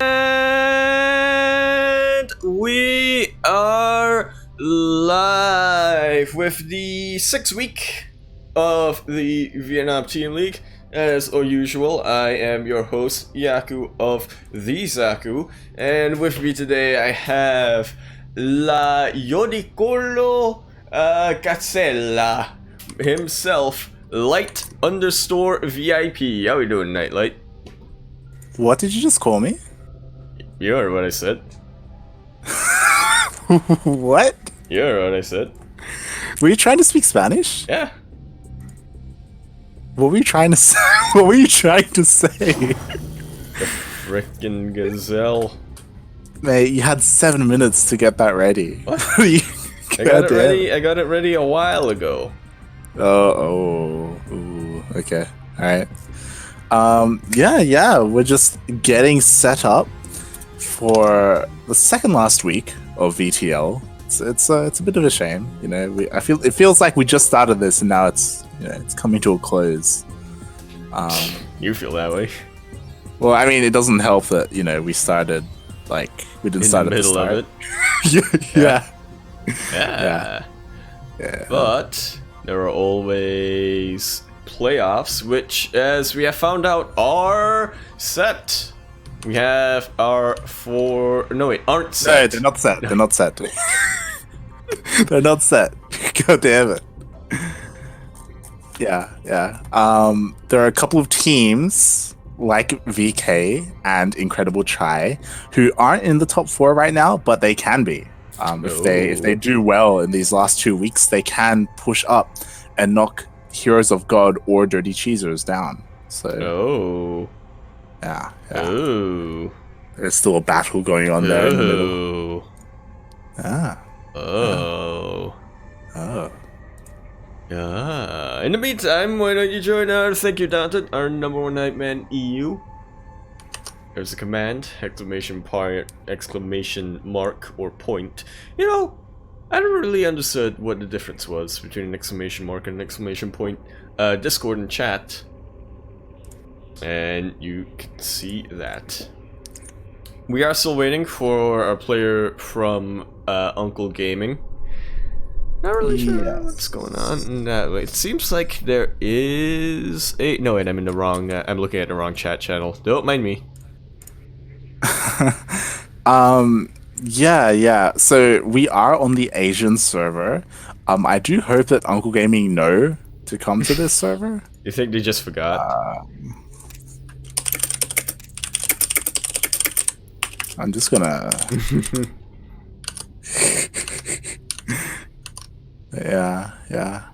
And we are live with the 6th week of the Vietnam Team League. As usual, I am your host, Yaku of the Zaku, and with me today I have La Yodicolo Gazella himself, Light_VIP. How we doing tonight, Light? What did you just call me? You heard what I said. What? You heard what I said. Were you trying to speak Spanish? Yeah. What were you trying to say? What were you trying to say? The frickin' gazelle. Mate, you had 7 minutes to get that ready. What? I got it ready. I got it ready a while ago. Okay. Alright. Yeah, we're just getting set up for the second last week of VTL. It's a bit of a shame, you know. It feels like we just started this and now it's coming to a close. You feel that way? Well, I mean, it doesn't help that we started we didn't start in the middle at the of start. Yeah. But there are always playoffs, which, as we have found out, are set. We have our aren't set. No, they're not set. They're not set. They're not set. God damn it. Yeah. There are a couple of teams like VK and Incredible Chai who aren't in the top 4 right now, but they can be. If they do well in these last 2 weeks, they can push up and knock Heroes of God or Dirty Cheesers down. So yeah. Oh. There's still a battle going on there in the middle. Yeah. In the meantime, why don't you join our Thank You Dante, our number 1 Nightman EU. There's a command, exclamation mark or point. You know, I never really understood what the difference was between an exclamation mark and an exclamation point. Discord and chat. And you can see that. We are still waiting for our player from Uncle Gaming. Not really sure what's going on. It seems like there is a... No, wait, I'm in the wrong... I'm looking at the wrong chat channel. Don't mind me. Yeah. So we are on the Asian server. I do hope that Uncle Gaming know to come to this server. You think they just forgot? I'm just gonna... Yeah.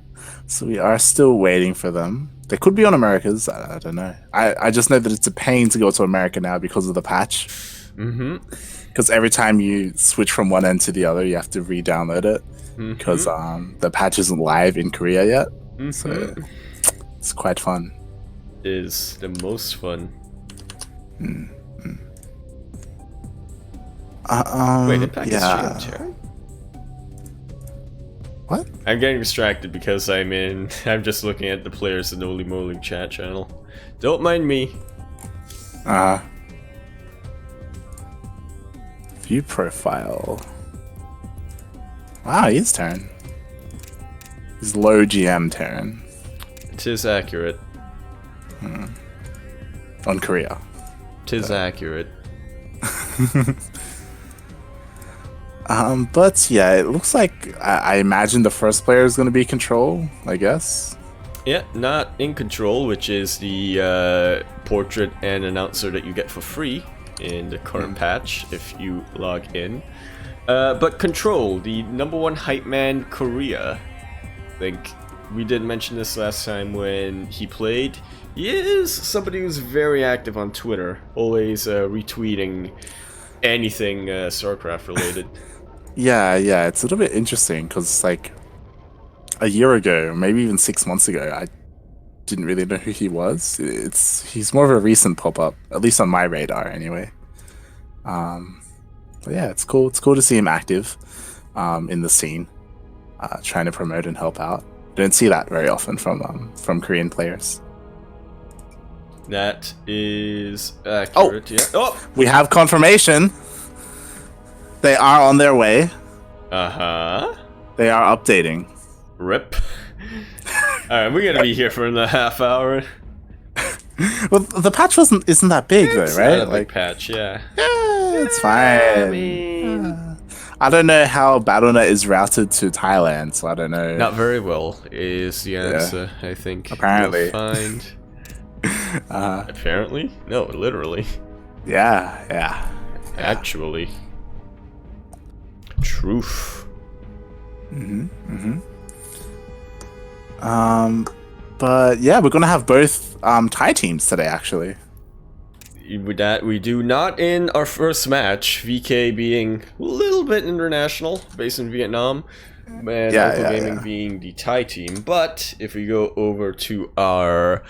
So we are still waiting for them. They could be on Americas. I don't know. I just know that it's a pain to go to America now because of the patch. Because every time you switch from one end to the other, you have to re-download it. Because the patch isn't live in Korea yet. So it's quite fun. It is the most fun. Wait, Impact is chat? What? I'm getting distracted because I'm just looking at the players in the Holy Moly chat channel. Don't mind me. View profile. Wow, his turn. His low GM turn. Tis accurate. On Korea. Tis accurate. But yeah, it looks like I imagine the first player is going to be Control, I guess. Yeah, not in Control, which is the portrait and announcer that you get for free in the current patch if you log in. But Control, the number 1 hype man Korea. I think we did mention this last time when he played. He is somebody who's very active on Twitter, always retweeting anything Starcraft related. Yeah, it's a little bit interesting because like a year ago, maybe even 6 months ago, I didn't really know who he was. He's more of a recent pop-up, at least on my radar anyway. But yeah, it's cool. It's cool to see him active in the scene, trying to promote and help out. Don't see that very often from Korean players. That is accurate. Yeah. Oh, we have confirmation. They are on their way. They are updating. Rip. Alright, we're gonna be here for another half hour. Well, the patch isn't that big though, right? Not a big patch, yeah. Yeah, it's fine. I mean, I don't know how BattleNet is routed to Thailand, so I don't know. not very well is the answer. I think. Apparently. You'll find. Apparently? No, literally. Yeah. Actually. Truth. But yeah, we're gonna have both Thai teams today, actually. With that, we do not in our first match, VK being a little bit international, based in Vietnam, and Uncle Gaming being the Thai team. But if we go over to our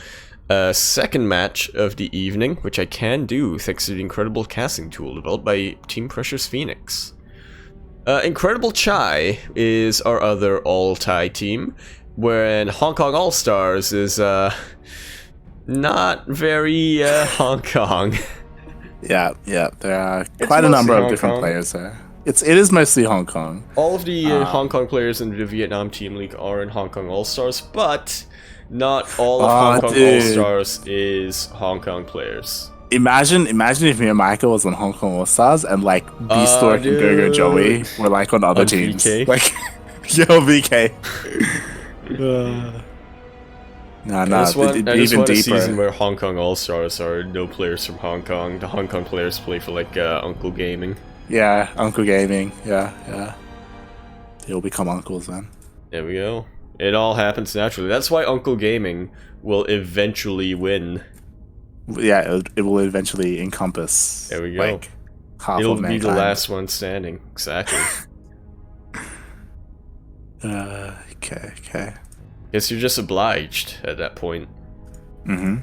second match of the evening, which I can do thanks to the incredible casting tool developed by Team Pressure's Phoenix. Incredible Chai is our other all-Thai team, wherein Hong Kong All-Stars is not very Hong Kong. Yeah, there are quite a number of different players there. It is mostly Hong Kong. All of the Hong Kong players in the Vietnam Team League are in Hong Kong All-Stars, but not all of Hong Kong All-Stars is Hong Kong players. Imagine if me and Michael was on Hong Kong All-Stars and like Beastork and Go-Go Joey were like on other teams. VK. Like, yo, VK. I just want a season where Hong Kong All-Stars are no players from Hong Kong. The Hong Kong players play for like Uncle Gaming. Yeah, Uncle Gaming. Yeah. They'll become uncles then. There we go. It all happens naturally. That's why Uncle Gaming will eventually win. Yeah, it will eventually encompass. There we go. Like, half It'll of mankind. be the last one standing. Exactly. Okay. Guess you're just obliged at that point. And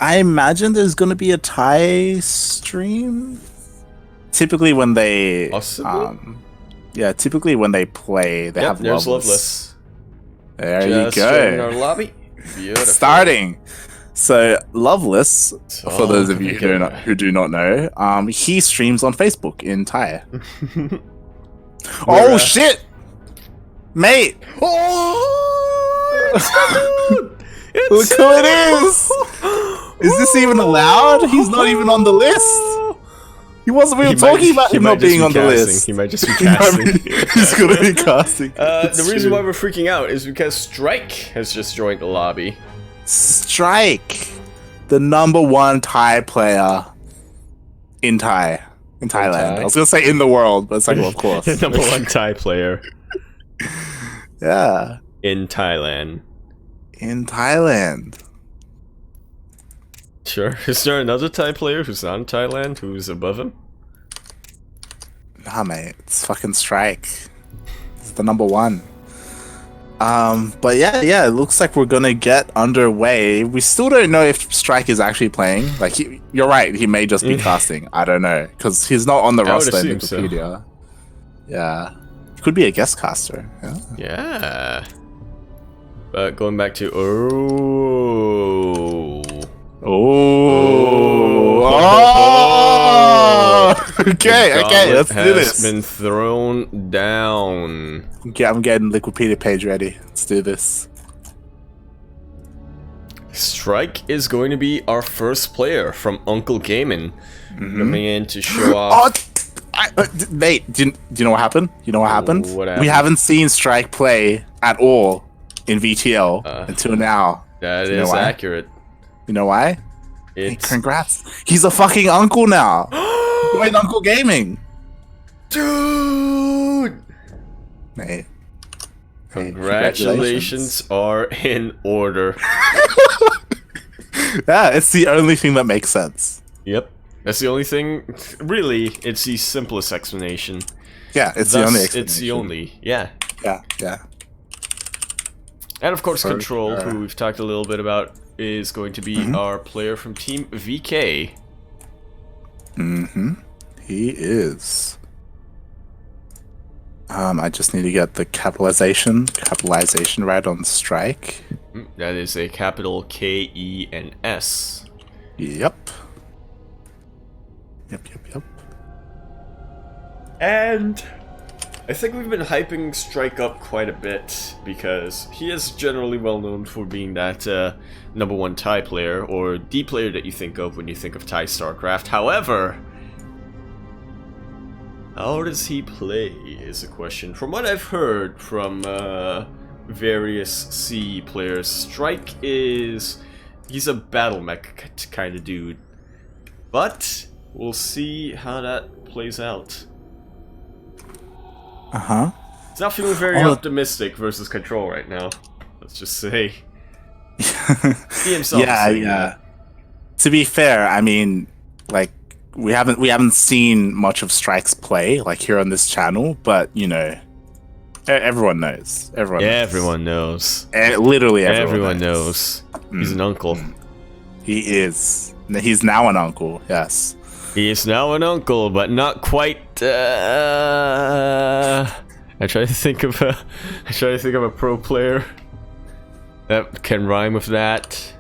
I imagine there's gonna be a Thai stream. Typically when they typically when they play, they have there's Loveless. There just you joined go. our lobby. Beautiful. Starting. So Loveless, for those of you who do not know, he streams on Facebook in Thai. Oh shit, mate! Oh, Look who it is! Is this even allowed? He's not even on the list. We were talking about him not being on the list. He might just be casting. He's gonna be casting. The reason why we're freaking out is because Strike has just joined the lobby. Strike, the #1 Thai player in Thailand. I was gonna say in the world, but it's like, well, of course. The #1 Thai player. Yeah. In Thailand. Sure. Is there another Thai player who's not in Thailand who's above him? Nah, mate. It's fucking Strike. It's the #1. But yeah, it looks like we're gonna get underway. We still don't know if Strike is actually playing. Like, you're right, he may just be casting. I don't know, because he's not on the roster in Wikipedia. So. Yeah. He could be a guest caster. Yeah. But going back to okay, let's do this. Been thrown down. Okay, I'm getting the Wikipedia page ready. Let's do this. Strike is going to be our first player from Uncle Gaming, coming in to show off. Mate, do you know what happened? What happened? We haven't seen Strike play at all in VTL until now. That is accurate. You know why? Hey, congrats. He's a fucking uncle now. Join Uncle Gaming. Dude! Mate. Congratulations are in order. Yeah, it's the only thing that makes sense. Yep. That's the only thing. Really, it's the simplest explanation. Yeah, it's the only explanation. It's the only. Yeah. Yeah. And of course, Control, who we've talked a little bit about, is going to be our player from Team VK. He is. I just need to get the capitalization right on strike. That is a capital K, E, and S. Yep. Yep. And I think we've been hyping Strike up quite a bit because he is generally well known for being that #1 Thai player, or the player that you think of when you think of Thai Starcraft. However, how does he play is a question. From what I've heard from various C players, Strike he's a battle mech kind of dude. But we'll see how that plays out. He's not feeling very optimistic versus Control right now. Let's just say. He himself. Yeah. To be fair, I mean, like we haven't seen much of Strike's play like here on this channel, but you know, everyone knows. Everyone knows. Literally everyone knows. He's an uncle. He is. He's now an uncle. Yes. He is now an uncle, but not quite. I try to think of a pro player that can rhyme with that.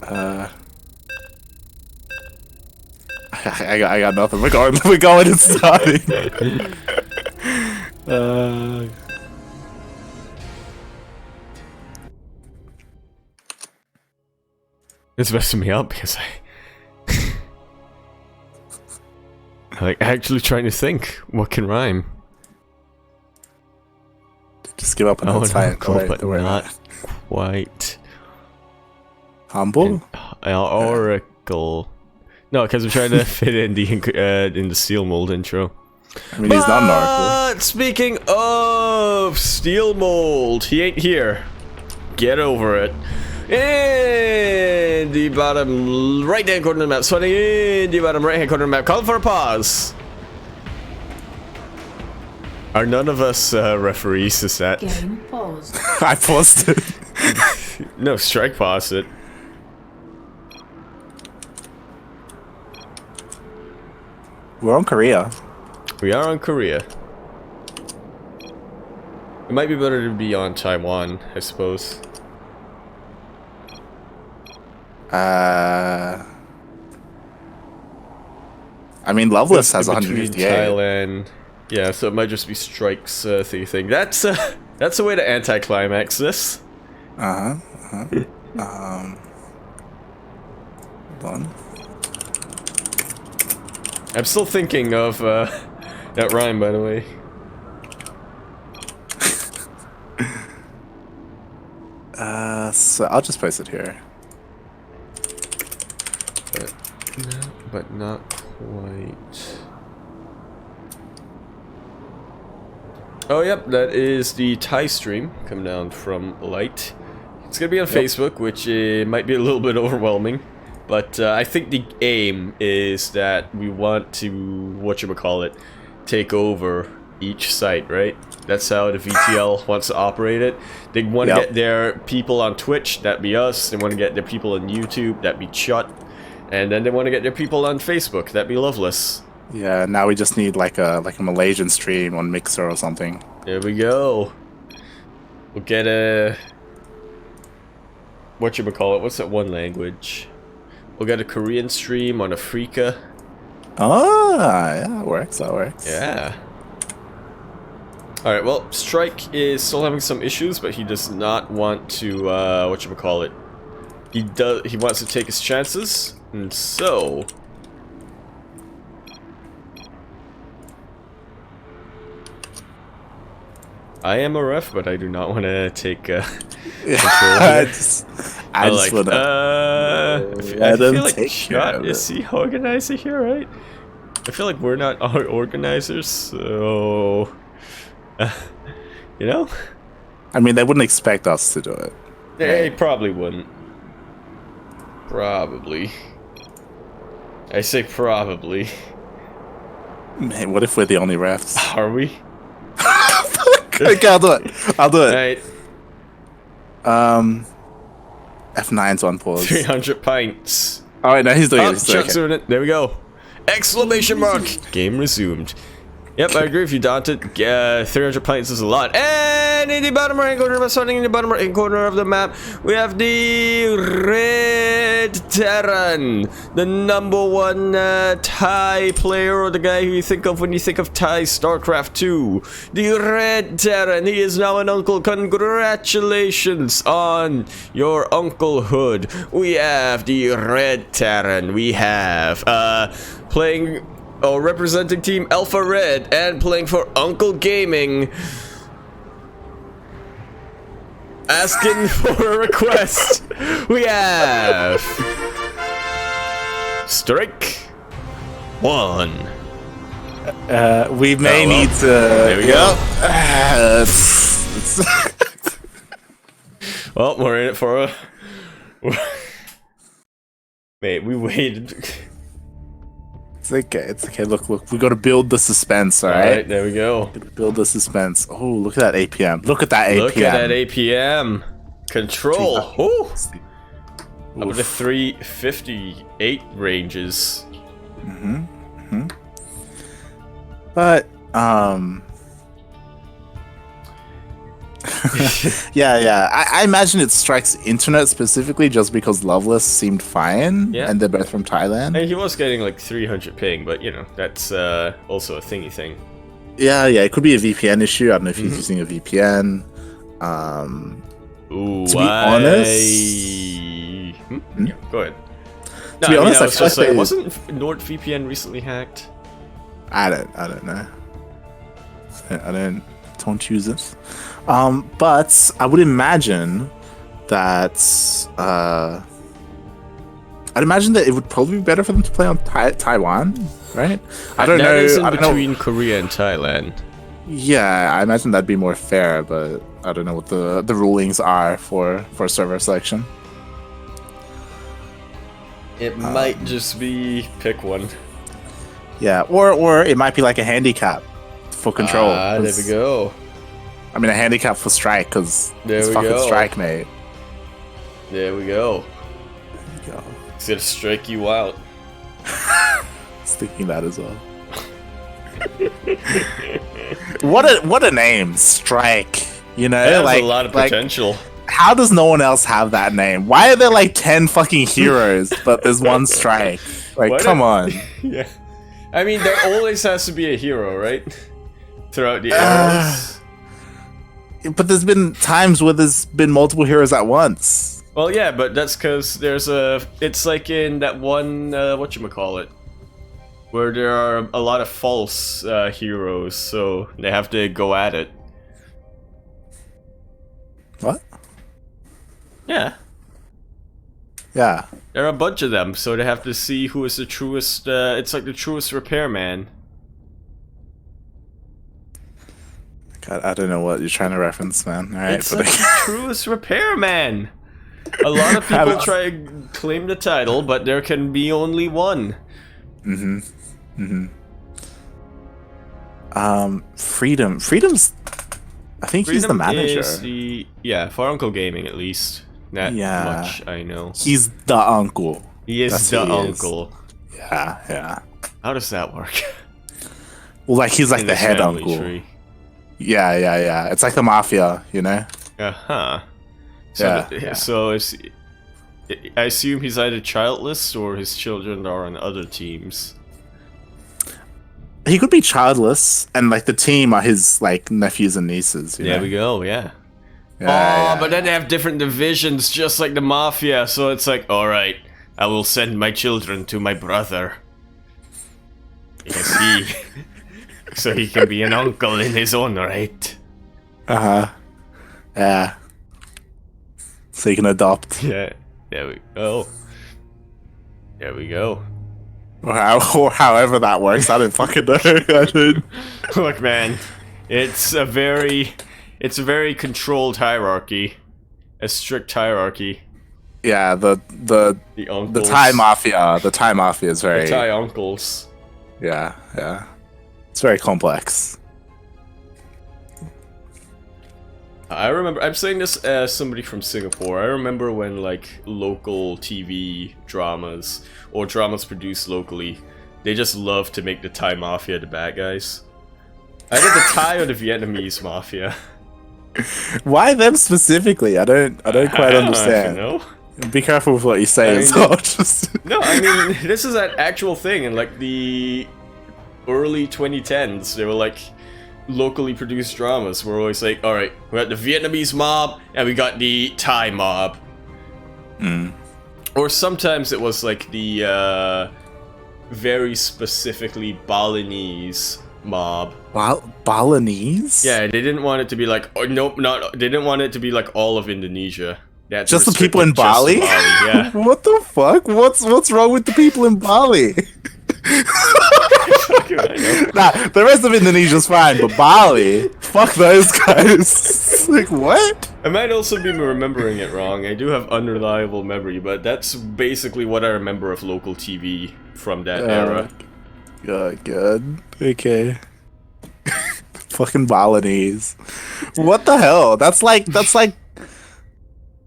I got nothing. We're going and starting. It's messing me up because I'm like actually trying to think what can rhyme. Just give up and it's fine. But not quite. Humble? Oracle. No, because I'm trying to fit in the Steel Mold intro. I mean, he's not an oracle. Speaking of Steel Mold, he ain't here. Get over it. In the bottom right hand corner of the map, swinging in the bottom right hand corner of the map, calling for a pause. Are none of us referees to that? Game paused. I paused it. No, Strike paused it. We're on Korea. We are on Korea. It might be better to be on Taiwan, I suppose. I mean, Loveless has 158. Thailand. Yeah, so it might just be Strike's thing. That's a way to anticlimax this. Hold on. I'm still thinking of that rhyme, by the way. So I'll just place it here. But not quite. Oh, yep, that is the Thai stream coming down from Light. It's gonna be on Facebook, which might be a little bit overwhelming, but I think the aim is that we want to, whatchamacallit, take over each site, right? That's how the VTL wants to operate it. They want to get their people on Twitch, that'd be us. They want to get their people on YouTube, that'd be ChiOt. And then they want to get their people on Facebook, that'd be Loveless. Yeah, now we just need like a Malaysian stream on Mixer or something. There we go. We'll get a... whatchamacallit, what's that one language? We'll get a Korean stream on Africa. Ah, yeah, that works, Yeah. Alright, well, Strike is still having some issues, but he does not want to, whatchamacallit. He wants to take his chances, and so... I am a ref, but I do not want to take control here. I feel like ChiOt is the organizer here, right? I feel like we're not our organizers, so... you know? I mean, they wouldn't expect us to do it. They probably wouldn't. Probably. I say probably. Man, what if we're the only refs? Are we? Okay, I'll do it. Alright. F9's on pause. 300 pints. Alright, no, he's doing it. Chuck's doing it. There we go. Exclamation mark. Game resumed. Yep, I agree with you, Dante. 300 pints is a lot. And in the bottom right corner, starting in the bottom right corner of the map, we have the Red Terran, the #1 Thai player, or the guy who you think of when you think of Thai Starcraft 2. The Red Terran, he is now an uncle. Congratulations on your unclehood. We have the Red Terran. We have playing or representing Team Alpha Red and playing for Uncle Gaming. Asking for a request. We have Strike 1. We may need to. There we go. Well, we're in it for a. Wait, we waited. It's okay. It's okay. Look. We got to build the suspense. All right. There we go. Build the suspense. Oh, look at that APM. Look at that APM. Look at that APM. Control. Ooh. Up to 358 ranges. But yeah. I imagine it strikes internet specifically just because Loveless seemed fine, and they're both from Thailand. And he was getting like 300 ping, but you know that's also a thingy thing. Yeah, it could be a VPN issue. I don't know if he's using a VPN. Ooh, to be honest, yeah, go ahead. No, to be honest, I was just like like, wasn't NordVPN recently hacked? I don't know. I don't use it. But I would imagine that it would probably be better for them to play on Taiwan, right? I don't know. That is in I don't between know. Korea and Thailand. Yeah, I imagine that'd be more fair, but I don't know what the rulings are for server selection. It might just be pick one. Yeah, or it might be like a handicap for control. There we go. I mean, a handicap for strike, because it's we fucking go. strike, mate. There we go. There you go. It's gonna strike you out. Just thinking that as well. What a name, Strike. You know, It has like a lot of potential. How does no one else have that name? Why are there like 10 fucking heroes, but there's one Strike? Like, come on. Yeah. I mean, there always has to be a hero, right? Throughout the eras. But there's been times where there's been multiple heroes at once. Well, yeah, but that's because there's a... It's like in that one, whatchamacallit, where there are a lot of false heroes, so they have to go at it. What? Yeah. Yeah. There are a bunch of them, so they have to see who is the truest, it's like the truest repairman. God, I don't know what you're trying to reference, man. All right, It's like the truest repairman! A lot of people try to claim the title, but there can be only one. Freedom's... I think he's the manager. For Uncle Gaming at least. That much I know. He's the uncle. He is the uncle. Yeah. How does that work? Well, like he's like the head uncle. Tree. Yeah. It's like the mafia, you know? Uh-huh. So so I assume he's either childless or his children are on other teams. He could be childless, and like the team are his like nephews and nieces. There we go. Yeah. But then they have different divisions, just like the mafia. So it's like, all right, I will send my children to my brother. Because so he can be an uncle in his own right. Yeah. So you can adopt. Yeah. There we go. There we go. Or however that works. I don't fucking know. Look, man, it's a very controlled hierarchy, a strict hierarchy. Yeah, the Thai mafia. The Thai mafia is very... The Thai uncles. Yeah. It's very complex. I remember, I'm saying this as somebody from Singapore, I remember when like local TV dramas, or dramas produced locally, they just love to make the Thai mafia the bad guys. Either the Thai or the Vietnamese mafia. Why them specifically? I don't quite understand. Know. Be careful with what you say as well. No, I mean, this is an actual thing in like the early 2010s. They were like locally produced dramas. We're always like, alright, we got the Vietnamese mob and we got the Thai mob. Or sometimes it was like the very specifically Balinese mob. Balinese? Yeah, they didn't want it to be like, oh nope, they didn't want it to be like all of Indonesia. Just the people in Bali? Yeah. What the fuck? What's wrong with the people in Bali? Nah, the rest of Indonesia's fine, but Bali? Fuck those guys. Like, what? I might also be remembering it wrong. I do have unreliable memory, but that's basically what I remember of local TV from that era. Good. Okay. Fucking Balinese. What the hell? That's like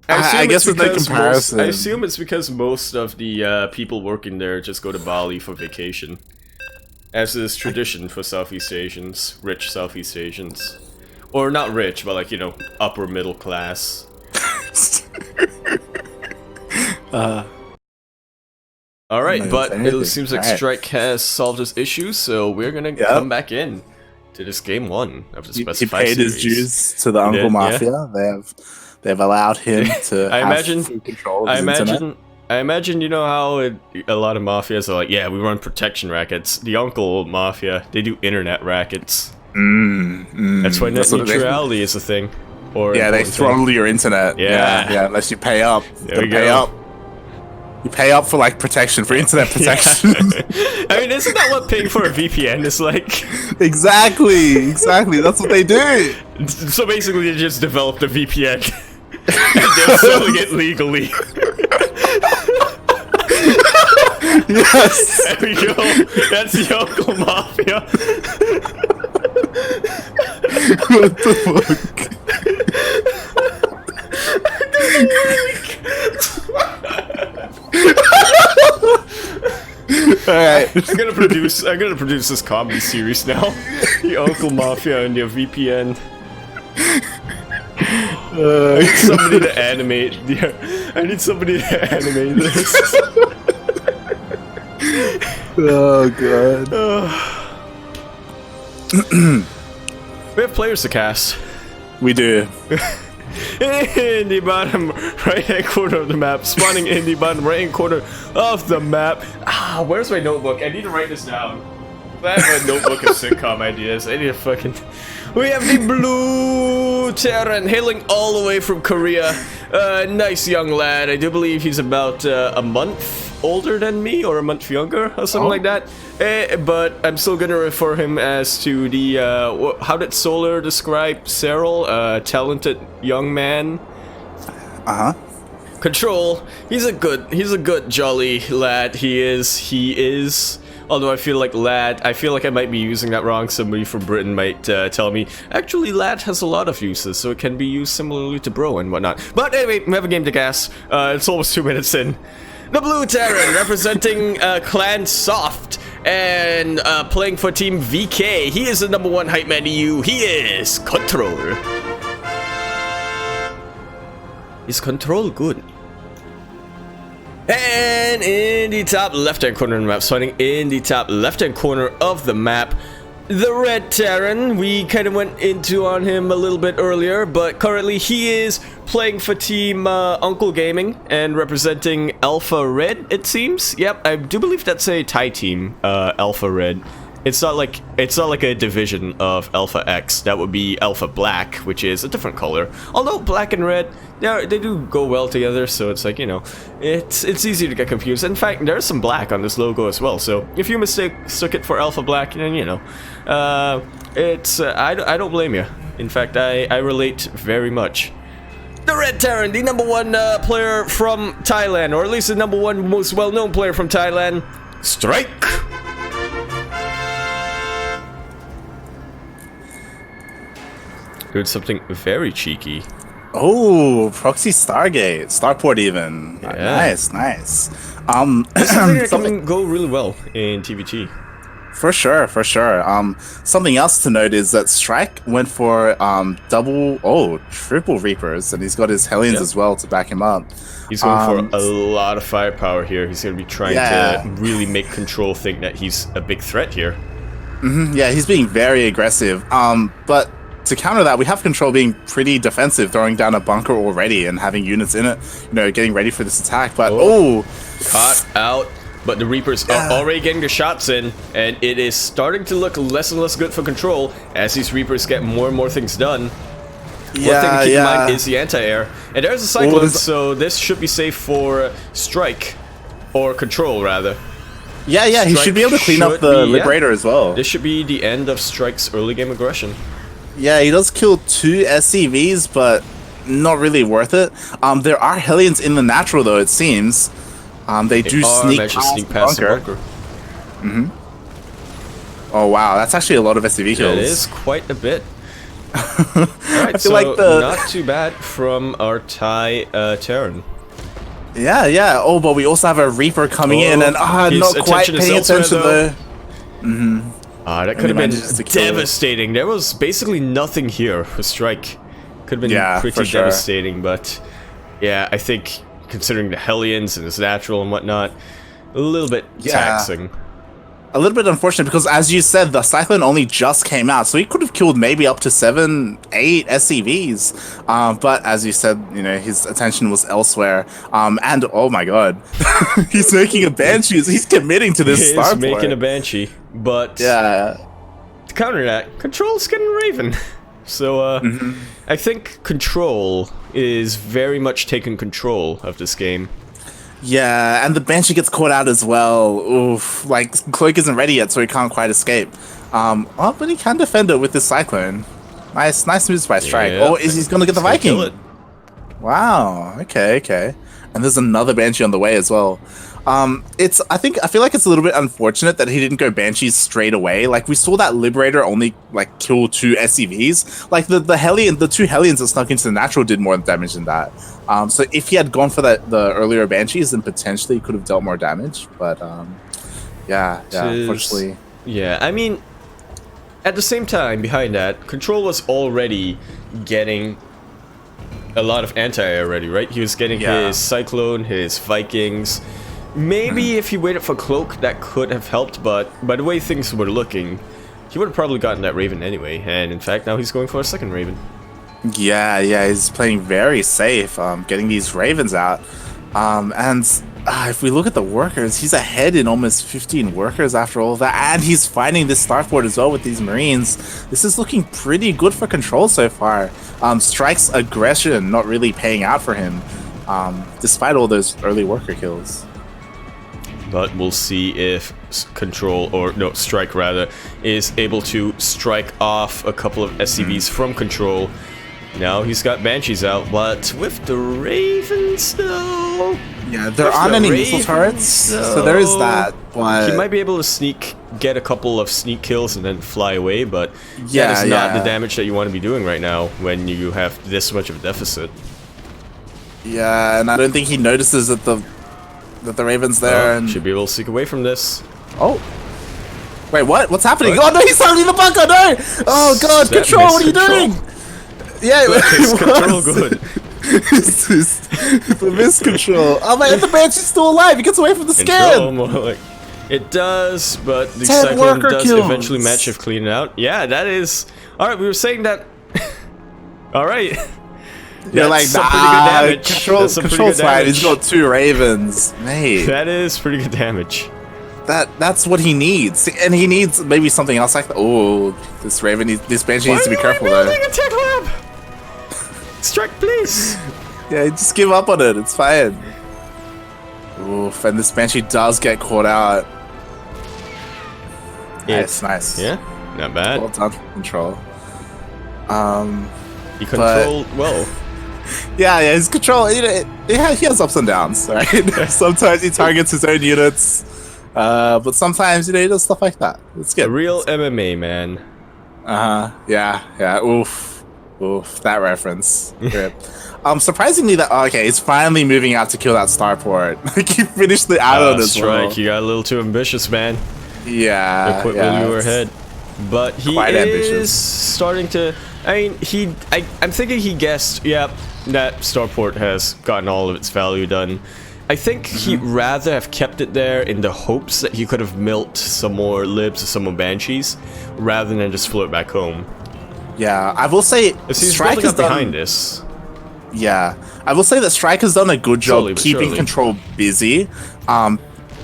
I guess there's no comparison. I assume it's because most of the people working there just go to Bali for vacation. As is tradition for Southeast Asians, rich Southeast Asians. Or not rich, but like, you know, upper middle class. Alright, but it seems like Strike has solved his issue, so we're gonna come back in to this game 1 of the specified series. He paid his dues to the Uncle Mafia. Yeah. They've allowed him to have full control of his internet. I imagine, you know how a lot of mafias are like, yeah, we run protection rackets. The Uncle Mafia, they do internet rackets. That's why net neutrality is a thing. Or they throttle your internet. Yeah, unless you pay up. You pay up for like protection, for internet protection. I mean, isn't that what paying for a VPN is like? Exactly. That's what they do. So basically, they just developed a VPN and they're selling it legally. Yes. There we go. That's the Uncle Mafia. What the fuck? Alright. I'm gonna produce this comedy series now. The Uncle Mafia and your VPN. I need somebody to animate. I need somebody to animate this. Oh god. We have players to cast. We do. In the bottom right-hand corner of the map, spawning in the bottom right-hand corner of the map. Ah, where's my notebook? I need to write this down. I have a notebook of sitcom ideas. I need to fucking... We have the Blue Terran hailing all the way from Korea. Nice young lad. I do believe he's about a month older than me, or a month younger, or something like that. But I'm still gonna refer him as to the, how did Solar describe Cyril? Talented young man. Control. He's a good jolly lad. He is. Although I feel like lad, I might be using that wrong. Somebody from Britain might tell me, actually lad has a lot of uses, so it can be used similarly to bro and whatnot. But anyway, we have a game to gas. It's almost 2 minutes in. The Blue Terran, representing Clan Soft, and playing for Team VK. He is the #1 hype man to you. He is Control. Is Control good? And in the top left-hand corner of the map, starting in the top left-hand corner of the map, the Red Terran. We kind of went into on him a little bit earlier, but currently he is playing for Team Uncle Gaming and representing Alpha Red, it seems. Yep, I do believe that's a Thai team, Alpha Red. It's not like a division of Alpha X. That would be Alpha Black, which is a different color. Although black and red, they do go well together, so it's like, you know, it's easy to get confused. In fact, there's some black on this logo as well. So if you mistook it for Alpha Black, then you know, I don't blame you. In fact, I relate very much. The Red Terran, the #1 player from Thailand, or at least the #1 most well-known player from Thailand, Strike. Doing something very cheeky. Oh, proxy Stargate, Starport even. Yeah. Nice. This is something that can go really well in TVT. For sure, for sure. Something else to note is that Strike went for triple Reapers, and he's got his Hellions as well to back him up. He's going for a lot of firepower here. He's going to be trying to really make Control think that he's a big threat here. Yeah, he's being very aggressive. But to counter that, we have Control being pretty defensive, throwing down a bunker already and having units in it, getting ready for this attack. But caught out. But the Reapers are already getting the shots in, and it is starting to look less and less good for Control as these Reapers get more and more things done. One thing to keep in mind is the anti-air. And there's a Cyclone, so this should be safe for Strike. Or Control, rather. Yeah, he should be able to clean up the Liberator as well. This should be the end of Strike's early game aggression. Yeah, he does kill 2 SCVs, but not really worth it. There are Hellions in the natural, though, it seems. They do sneak past the bunker. Oh, wow. That's actually a lot of SCV kills. It is quite a bit. Alright, so like not too bad from our Thai Terran. Yeah. Oh, but we also have a Reaper coming in, and not quite paying attention though. That could have been devastating. There was basically nothing here for Strike. Could have been pretty devastating, but yeah, I think considering the Hellions and his natural and whatnot, a little bit taxing. A little bit unfortunate because, as you said, the Cyclone only just came out, so he could have killed maybe up to 7, 8 SCVs. But as you said, his attention was elsewhere. And oh my god, he's making a Banshee. He's committing to this starport. He's making a Banshee, but to counter that, Control's getting Raven. So I think Control is very much taking control of this game. Yeah, and the Banshee gets caught out as well. Oof, like, Cloak isn't ready yet, so he can't quite escape. But he can defend it with this Cyclone. Nice moves by Strike. Yeah, he's gonna get the Viking. Wow, okay. And there's another Banshee on the way as well. I feel like it's a little bit unfortunate that he didn't go Banshees straight away. Like, we saw that Liberator only kill 2 SCVs. Like the 2 Hellions that snuck into the natural did more damage than that. So if he had gone for the earlier Banshees, then potentially he could have dealt more damage. But unfortunately. Yeah, I mean, at the same time, behind that, Control was already getting a lot of anti-air already, right? He was getting his Cyclone, his Vikings. Maybe if he waited for Cloak, that could have helped, but by the way things were looking, he would have probably gotten that Raven anyway, and in fact, now he's going for a second Raven. Yeah, he's playing very safe, getting these Ravens out. If we look at the workers, he's ahead in almost 15 workers after all of that, and he's finding this starport as well with these Marines. This is looking pretty good for Control so far. Strike's aggression not really paying out for him, despite all those early worker kills. But we'll see if Strike rather, is able to strike off a couple of SCVs from Control. Now he's got Banshees out, but with the Ravens though... Yeah, there aren't any missile turrets, so there is that, but... He might be able to get a couple of sneak kills and then fly away, but that is not the damage that you want to be doing right now when you have this much of a deficit. Yeah, and I don't think he notices that the Raven's there, and should be able to sneak away from this. Oh. Wait, what? What's happening? Oh no, he's suddenly in the bunker, no! Oh god, Control, what are you doing? Yeah, it's Control good. It's the miscontrol. Oh man, the Banshee's still alive, he gets away from the scan! It does, but the Cyclone does eventually match if clean out. Yeah, that is... Alright, we were saying that... Alright. You're like, Control's fine. He's got 2 Ravens, mate. That is pretty good damage. That's what he needs, and he needs maybe something else like that. Oh, this Banshee needs to be careful though. A tech lab? Strike, please. Yeah, just give up on it. It's fine. Oof, and this Banshee does get caught out. Nice. Yeah, not bad. Well done, Control. He controlled well. Yeah, his control, he has ups and downs, right? Sometimes he targets his own units, but sometimes, he does stuff like that. It's good. A real MMA, man. Yeah. Oof, that reference. Surprisingly, he's finally moving out to kill that starport. Like, he finished the add-on as well. Strike, you got a little too ambitious, man. Yeah, Quit yeah, while you were it's ahead. But he quite is ambitious. starting to. I mean, I'm thinking he guessed. Yeah, that starport has gotten all of its value done. I think he'd rather have kept it there in the hopes that he could have milked some more libs or some more banshees, rather than just flew it back home. Yeah, I will say He's Strike building has up done. behind this. Yeah, I will say that Strike has done a good job Slowly but keeping surely. Control busy,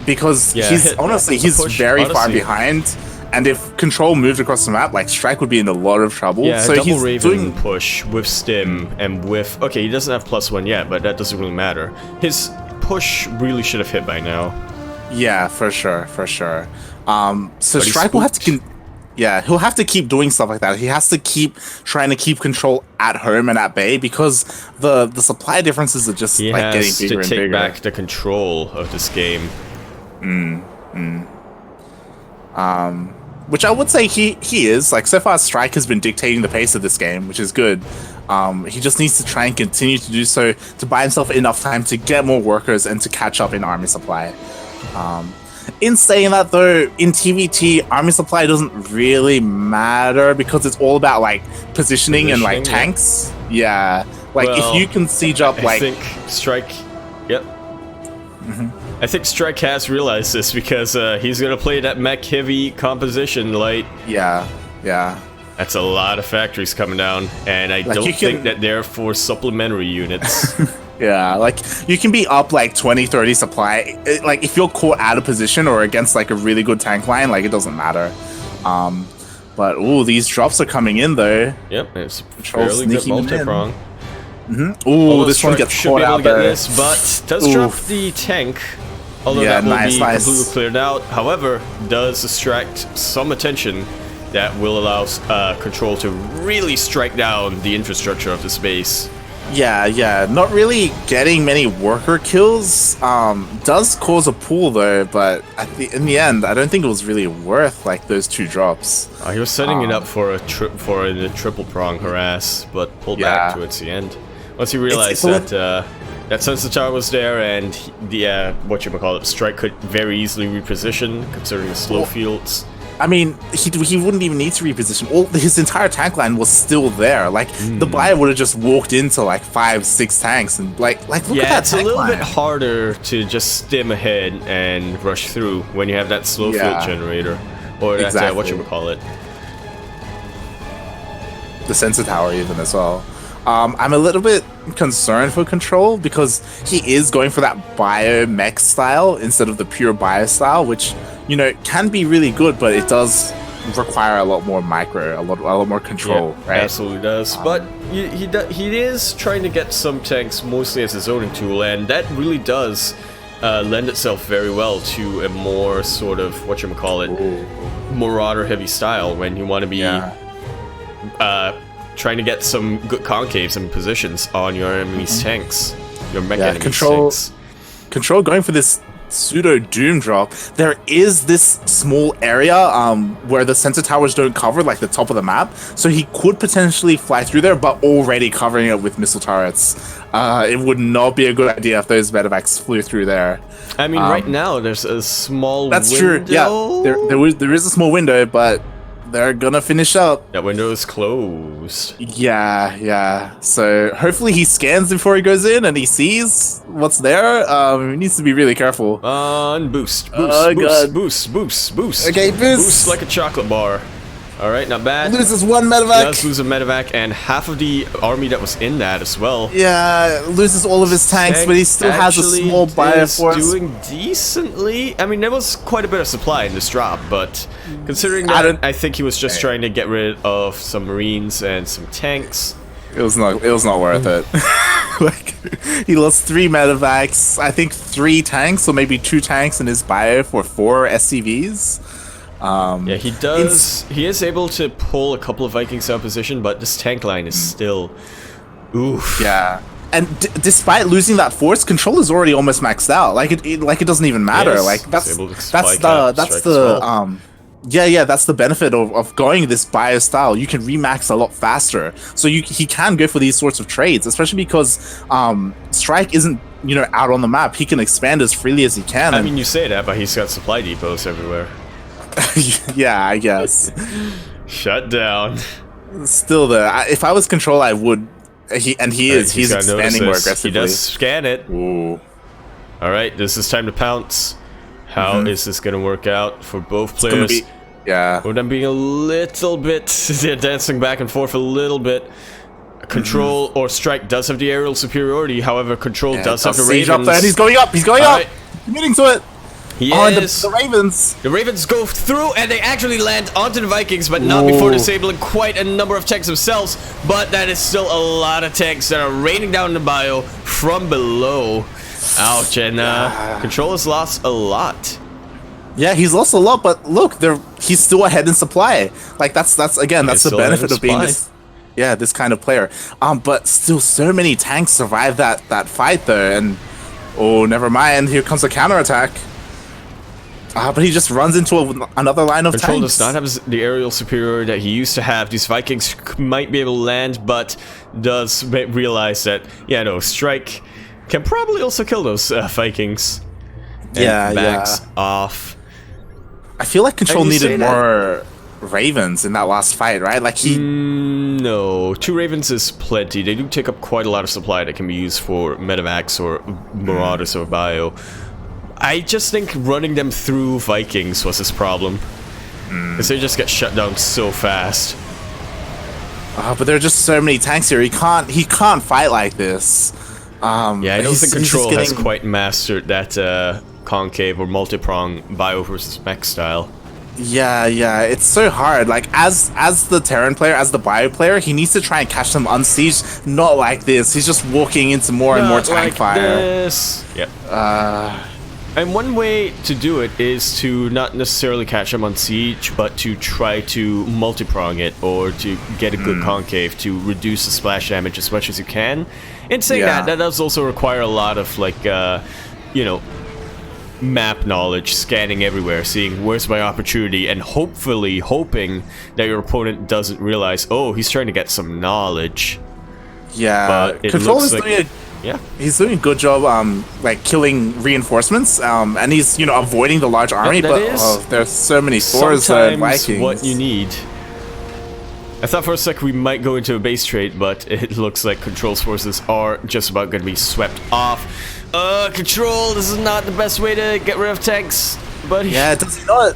because Yeah, he's hit honestly a he's push very far Odyssey. behind. And if Control moved across the map, like Strike would be in a lot of trouble. Yeah, so double he's Raven doing. push with Stim and with... Okay, he doesn't have +1 yet, but that doesn't really matter. His push really should have hit by now. Yeah, for sure, for sure. So But he's Strike will have to. spooked. Yeah, he'll have to keep doing stuff like that. He has to keep trying to keep Control at home and at bay because the supply differences are just He like getting has bigger to and take bigger. back the control of this game. Which I would say he is. Like, so far Strike has been dictating the pace of this game, which is good. He just needs to try and continue to do so to buy himself enough time to get more workers and to catch up in army supply. In saying that though, in TVT, army supply doesn't really matter because it's all about like positioning and like Positioning, yeah. tanks. Yeah, like Well, if you can siege up I like think Strike... Yep. I think Strike has realized this because he's going to play that mech-heavy composition light. yeah. That's a lot of factories coming down, and I Like, don't you can- think that they're for supplementary units. Yeah, like you can be up like 20, 30 supply. Like if you're caught out of position or against like a really good tank line, like it doesn't matter. But ooh, these drops are coming in though. Yep, it's Control fairly good sneaking them in. multi-prong. Ooh, Although this one Strike gets should caught be able out to get there. this, but does drop Oof. the tank. Although Yeah, that will nice, be nice. completely cleared out. However, does distract some attention that will allow Control to really strike down the infrastructure of this base. Yeah, not really getting many worker kills. Does cause a pull though, but in the end, I don't think it was really worth like those two drops. He was setting it up for a triple prong harass, but pulled back Yeah. towards the end. Once he realized it's that sensor tower was there, and the Strike could very easily reposition, considering the slow fields. I mean, he wouldn't even need to reposition. His entire tank line was still there. Like the buyer would have just walked into like 5-6 tanks and like look at Yeah, that it's a tank little line. bit harder to just stim ahead and rush through when you have that slow field generator, or that Exactly. The sensor tower even as well. I'm a little bit concerned for Control because he is going for that bio-mech style instead of the pure bio style, which, you know, can be really good, but it does require a lot more micro, a lot more control, Yeah, right? absolutely does. But he is trying to get some tanks mostly as a zoning tool, and that really does lend itself very well to a more sort of marauder heavy style when you want to be trying to get some good concaves and positions on your enemy's tanks, your mech enemy's tanks. Control going for this pseudo doom drop. There is this small area where the sensor towers don't cover, like the top of the map, so he could potentially fly through there, but already covering it with missile turrets. It would not be a good idea if those medevacs flew through there. I mean, right now there's a small That's window. true. Yeah, there is a small window, but they're gonna finish up. That window is closed. Yeah. So hopefully he scans before he goes in and he sees what's there. He needs to be really careful. And boost. God. Boost. Okay, boost. Boost like a chocolate bar. Alright, not bad. Loses one He medevac. does lose a medevac and half of the army that was in that as well. Yeah, loses all of his tanks, but he still has a Actually small bio is force. doing decently. I mean, there was quite a bit of supply in this drop, but considering that, I think he was just trying to get rid of some marines and some tanks. It was not worth it. Like, he lost 3 medevacs, I think 3 tanks, or maybe 2 tanks in his bio for 4 SCVs. Yeah, he does. He is able to pull a couple of Vikings out of position, but this tank line is still. Oof. Yeah, and despite losing that force, Control is already almost maxed out. Like it doesn't even matter. Yes, Like that's he's able to that's spike the out, that's strike the as well. yeah, that's the benefit of going this bio style. You can remax a lot faster, so he can go for these sorts of trades, especially because Strike isn't, you know, out on the map. He can expand as freely as he can. I mean, you say that, but he's got supply depots everywhere. Yeah, I guess. Shut down. Still, if I was Control, I would. He is. He's gotta notice expanding more this. aggressively. He does scan it. Ooh. All right, this is time to pounce. How is this gonna work out for both players? Yeah. With them being a little bit, they're dancing back and forth a little bit. Control or Strike does have the aerial superiority. However, Control does have the Ravens. Up there, and he's going up. He's going up. Committing to it. He and is. The Ravens. The Ravens go through, and they actually land onto the Vikings, but not before disabling quite a number of tanks themselves. But that is still a lot of tanks that are raining down the bio from below. Ouch, and Control has lost a lot. Yeah, he's lost a lot, but look, he's still ahead in supply. Like that's again, that's the benefit of being this kind of player. But still, so many tanks survive that fight though, and oh, never mind. Here comes a counterattack. But he just runs into another line of Control tanks. does not have the aerial superiority that he used to have. These Vikings might be able to land, but does realize that, yeah, no, Strike can probably also kill those Vikings. And backs off. I feel like Control needed more Ravens in that last fight, right? Like he... no, 2 Ravens is plenty. They do take up quite a lot of supply that can be used for medevacs or Marauders or Bio. I just think running them through Vikings was his problem. Because they just get shut down so fast. But there are just so many tanks here. He can't fight like this. Yeah, I don't think Control has quite mastered that concave or multi-prong Bio versus mech style. Yeah, it's so hard. Like as the Terran player, as the Bio player, he needs to try and catch them unsieged. Not like this. He's just walking into more and more tank fire. This. Yep. And one way to do it is to not necessarily catch them on siege, but to try to multi-prong it or to get a good concave to reduce the splash damage as much as you can. And saying that does also require a lot of like, you know, map knowledge, scanning everywhere, seeing where's my opportunity, and hopefully hoping that your opponent doesn't realize, oh, he's trying to get some knowledge. Yeah, but Control is doing he's doing a good job, like killing reinforcements, and he's avoiding the large army. But there's so many Thors and Vikings. What you need. I thought for a sec we might go into a base trade, but it looks like Control's forces are just about going to be swept off. Control, this is not the best way to get rid of tanks, buddy. Yeah, does he not?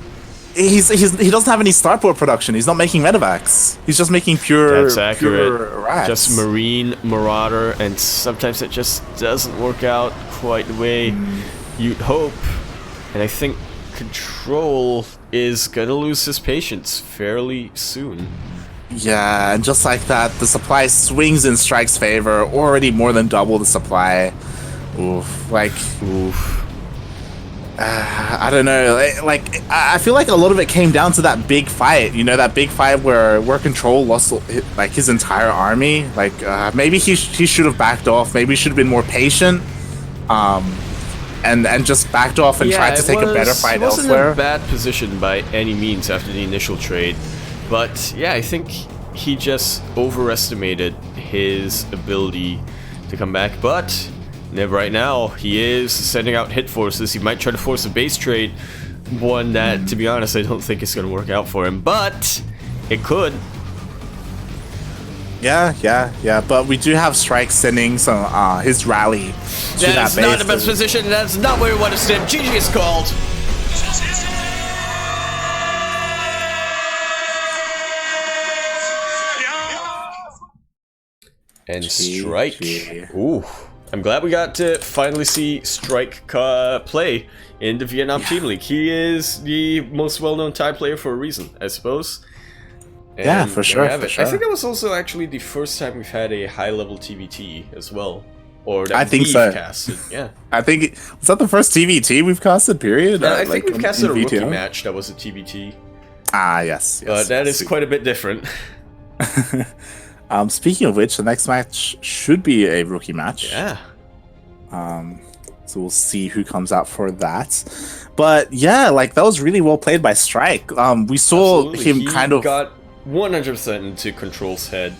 He doesn't have any starport production. He's not making medevacs. He's just making pure. That's accurate. Pure rats. Just Marine, Marauder, and sometimes it just doesn't work out quite the way you'd hope. And I think Control is gonna lose his patience fairly soon. Yeah, and just like that, the supply swings in Strike's favor. Already more than double the supply. Oof, oof. I don't know. Like, I feel like a lot of it came down to that big fight. You know, that big fight where Control lost like his entire army. Like, maybe he should have backed off. Maybe he should have been more patient. And just backed off and tried to take a better fight elsewhere. He wasn't in a bad position by any means after the initial trade, but yeah, I think he just overestimated his ability to come back. But right now, he is sending out hit forces. He might try to force a base trade, one that, to be honest, I don't think is going to work out for him, but it could. Yeah, but we do have Strike sending some his rally to that base. That's not the best position. That's not where we want to send. GG is called. And Strike. Ooh. I'm glad we got to finally see Strike play in the Vietnam Team League. He is the most well-known Thai player for a reason, I suppose. And for sure. I think it was also actually the first time we've had a high-level TVT as well. Or that I think we've so. casted, yeah. I think, was that the first TVT we've casted, period? I think we've casted a rookie match that was a TVT. Ah, yes. But that is quite a bit different. Speaking of which, the next match should be a rookie match. Yeah. So we'll see who comes out for that. But yeah, like that was really well played by Strike. We saw him kind of got 100% into Control's head.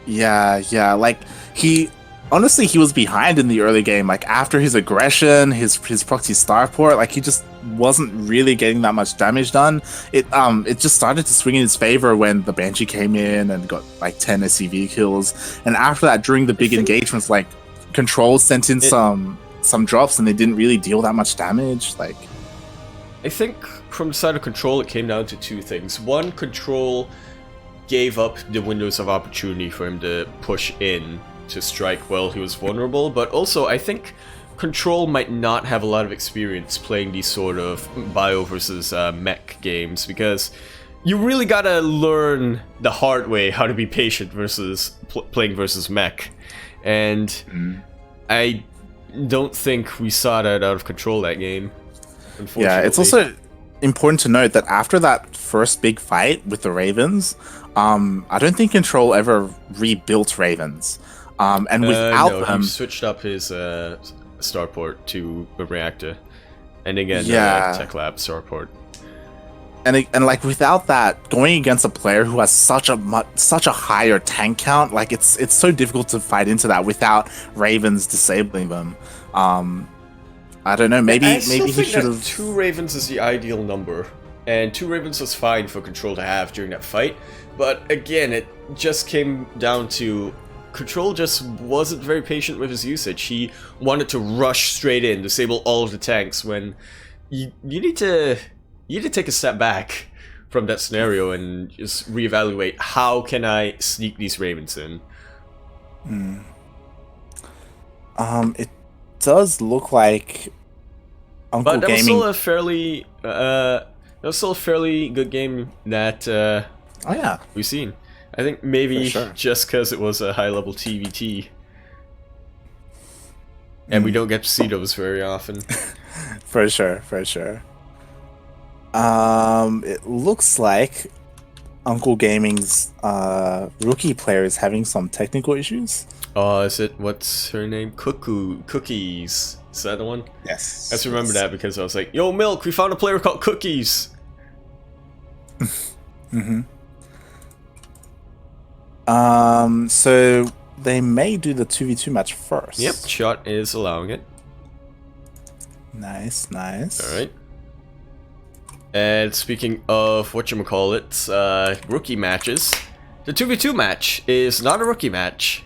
Yeah, like he honestly, he was behind in the early game. Like after his aggression, his proxy starport, like he just wasn't really getting that much damage done. It just started to swing in his favor when the Banshee came in and got like 10 SCV kills. And after that, during the big engagements, like Control sent in some drops and they didn't really deal that much damage. Like I think from the side of Control, it came down to two things. One, Control gave up the windows of opportunity for him to push in to strike while he was vulnerable, but also I think Control might not have a lot of experience playing these sort of bio versus mech games, because you really gotta learn the hard way how to be patient versus playing versus mech, and I don't think we saw that out of Control that game, unfortunately. Yeah, it's also important to note that after that first big fight with the Ravens, I don't think Control ever rebuilt Ravens. And without them, he switched up his starport to a reactor, and again, Tech Lab starport. And like without that, going against a player who has such a higher tank count, like it's so difficult to fight into that without Ravens disabling them. I don't know. Maybe he should have. 2 Ravens is the ideal number, and 2 Ravens was fine for Control to have during that fight. But again, it just came down to Control just wasn't very patient with his usage. He wanted to rush straight in, disable all of the tanks, when you need to take a step back from that scenario and just reevaluate, how can I sneak these Ravens in? It does look like Uncle But that Gaming. was still a fairly good game that we've seen. I think maybe just because it was a high-level TVT. And we don't get to see those very often. For sure. It looks like Uncle Gaming's rookie player is having some technical issues. Oh, is it, what's her name? Cookies. Is that the one? Yes. I just remember that because I was like, yo, Milk, we found a player called Cookies. So they may do the 2v2 match first. Yep, ChiOt is allowing it. Nice. Alright. And speaking of whatchamacallit, rookie matches, the 2v2 match is not a rookie match.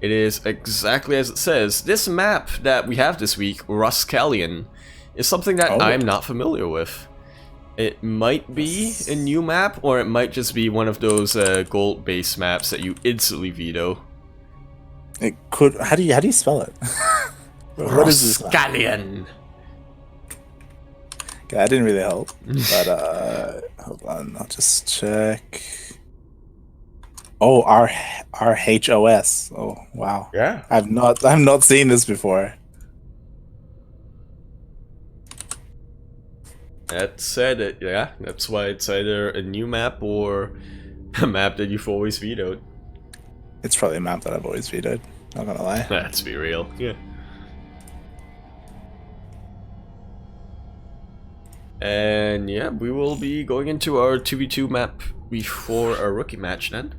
It is exactly as it says. This map that we have this week, Ruscallion, is something that I'm not familiar with. It might be a new map, or it might just be one of those gold-based maps that you instantly veto. It could. How do you spell it? What is this? Ruscallion. Okay, that didn't really help. But hold on, I'll just check. Oh, RHOS. Oh, wow. Yeah. I've not seen this before. That said it, yeah. That's why it's either a new map or a map that you've always vetoed. It's probably a map that I've always vetoed. Not gonna lie. Let's be real. Yeah. And yeah, we will be going into our 2v2 map before our rookie match then.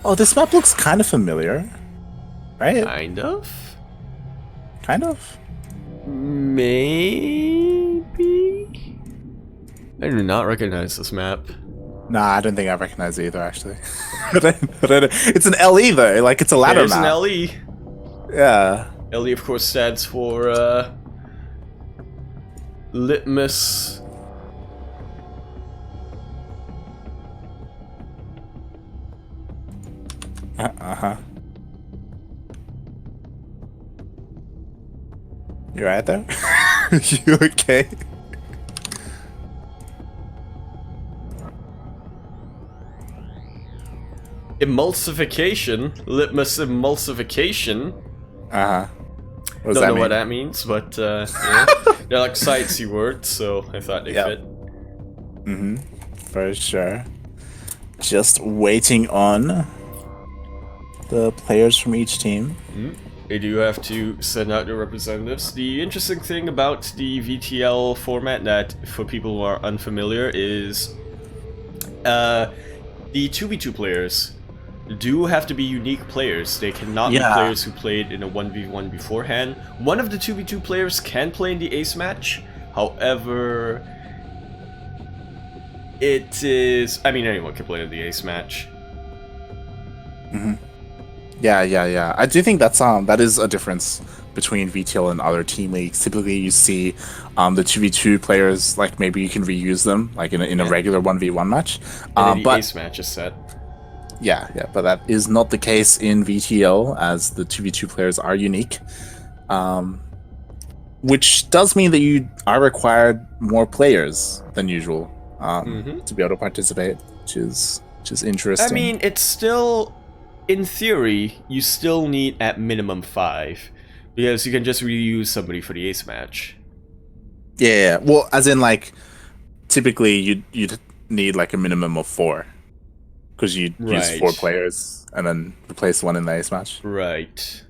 Oh, this map looks kind of familiar, right? Kind of? Kind of? Maybe? I do not recognize this map. Nah, I don't think I recognize it either, actually. I don't know. It's an LE, though. Like, it's a ladder There's map. an LE. Yeah. LE, of course, stands for, Litmus... Uh-huh. You right there? You okay? Emulsification? Litmus emulsification? Uh-huh. Don't know what that means, but yeah. They're like sciencey words, so I thought they fit. Mm-hmm. For sure. Just waiting on the players from each team. They do have to send out their representatives. The interesting thing about the VTL format, that for people who are unfamiliar, is the 2v2 players do have to be unique players. They cannot be players who played in a 1v1 beforehand. One of the 2v2 players can play in the ace match. However, it is... I mean, anyone can play in the ace match. Yeah. I do think that's that is a difference between VTL and other team leagues. Typically, you see the 2v2 players, like maybe you can reuse them, like in a regular 1v1 match. And the but ace match is set. Yeah, but that is not the case in VTL, as the 2v2 players are unique. Which does mean that you are required more players than usual to be able to participate, which is interesting. I mean, it's still, in theory, you still need at minimum 5, because you can just reuse somebody for the ace match. Yeah. Well, as in, like, typically you'd need like a minimum of 4, because you'd use 4 players and then replace one in the ace match. Right.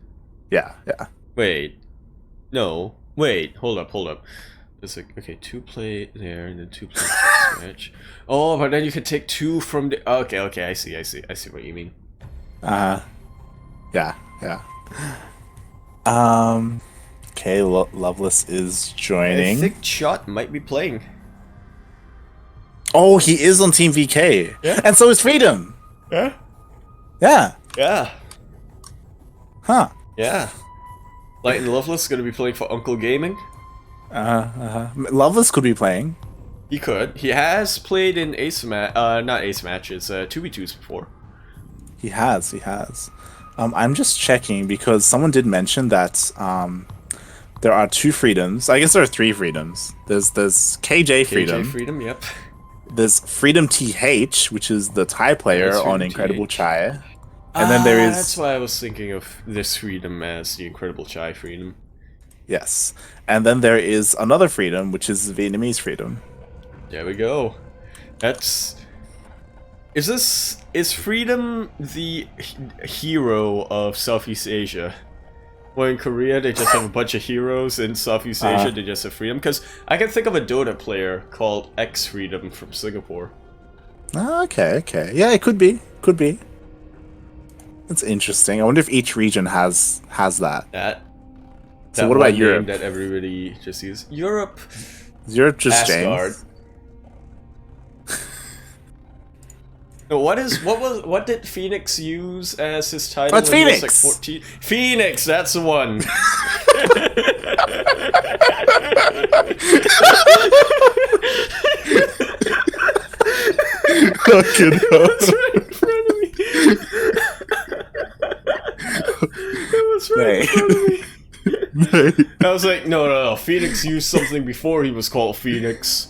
Yeah. Wait. No. Wait. Hold up. It's like, okay, 2 play there and then 2 play ace match. Oh, but then you can take 2 from the... Okay, I see what you mean. Yeah. Okay, Loveless is joining. I think ChiOt might be playing. Oh, he is on Team VK. Yeah. And so is Freedom. Yeah? Yeah. Huh. Yeah. Light and Loveless is going to be playing for Uncle Gaming. Loveless could be playing. He could. He has played in not ace matches, 2v2s before. He has. I'm just checking because someone did mention that there are 2 freedoms. I guess there are 3 freedoms. There's KJ Freedom. KJ Freedom, yep. There's Freedom TH, which is the Thai player on Incredible Chai. And then there is... That's why I was thinking of this Freedom as the Incredible Chai Freedom. Yes. And then there is another Freedom, which is Vietnamese Freedom. There we go. That's... Is Freedom the hero of Southeast Asia? Well, in Korea, they just have a bunch of heroes. In Southeast Asia, they just have Freedom. Because I can think of a Dota player called X Freedom from Singapore. Okay. Yeah, it could be. That's interesting. I wonder if each region has that. So what about Europe? That everybody just uses. Europe just Asgard. James. No, what did Phoenix use as his title? It's Phoenix. Like 14? Phoenix, that's the one. Fucking hell. That's right in front of me. It was right in front of me. I was like, no. Phoenix used something before he was called Phoenix.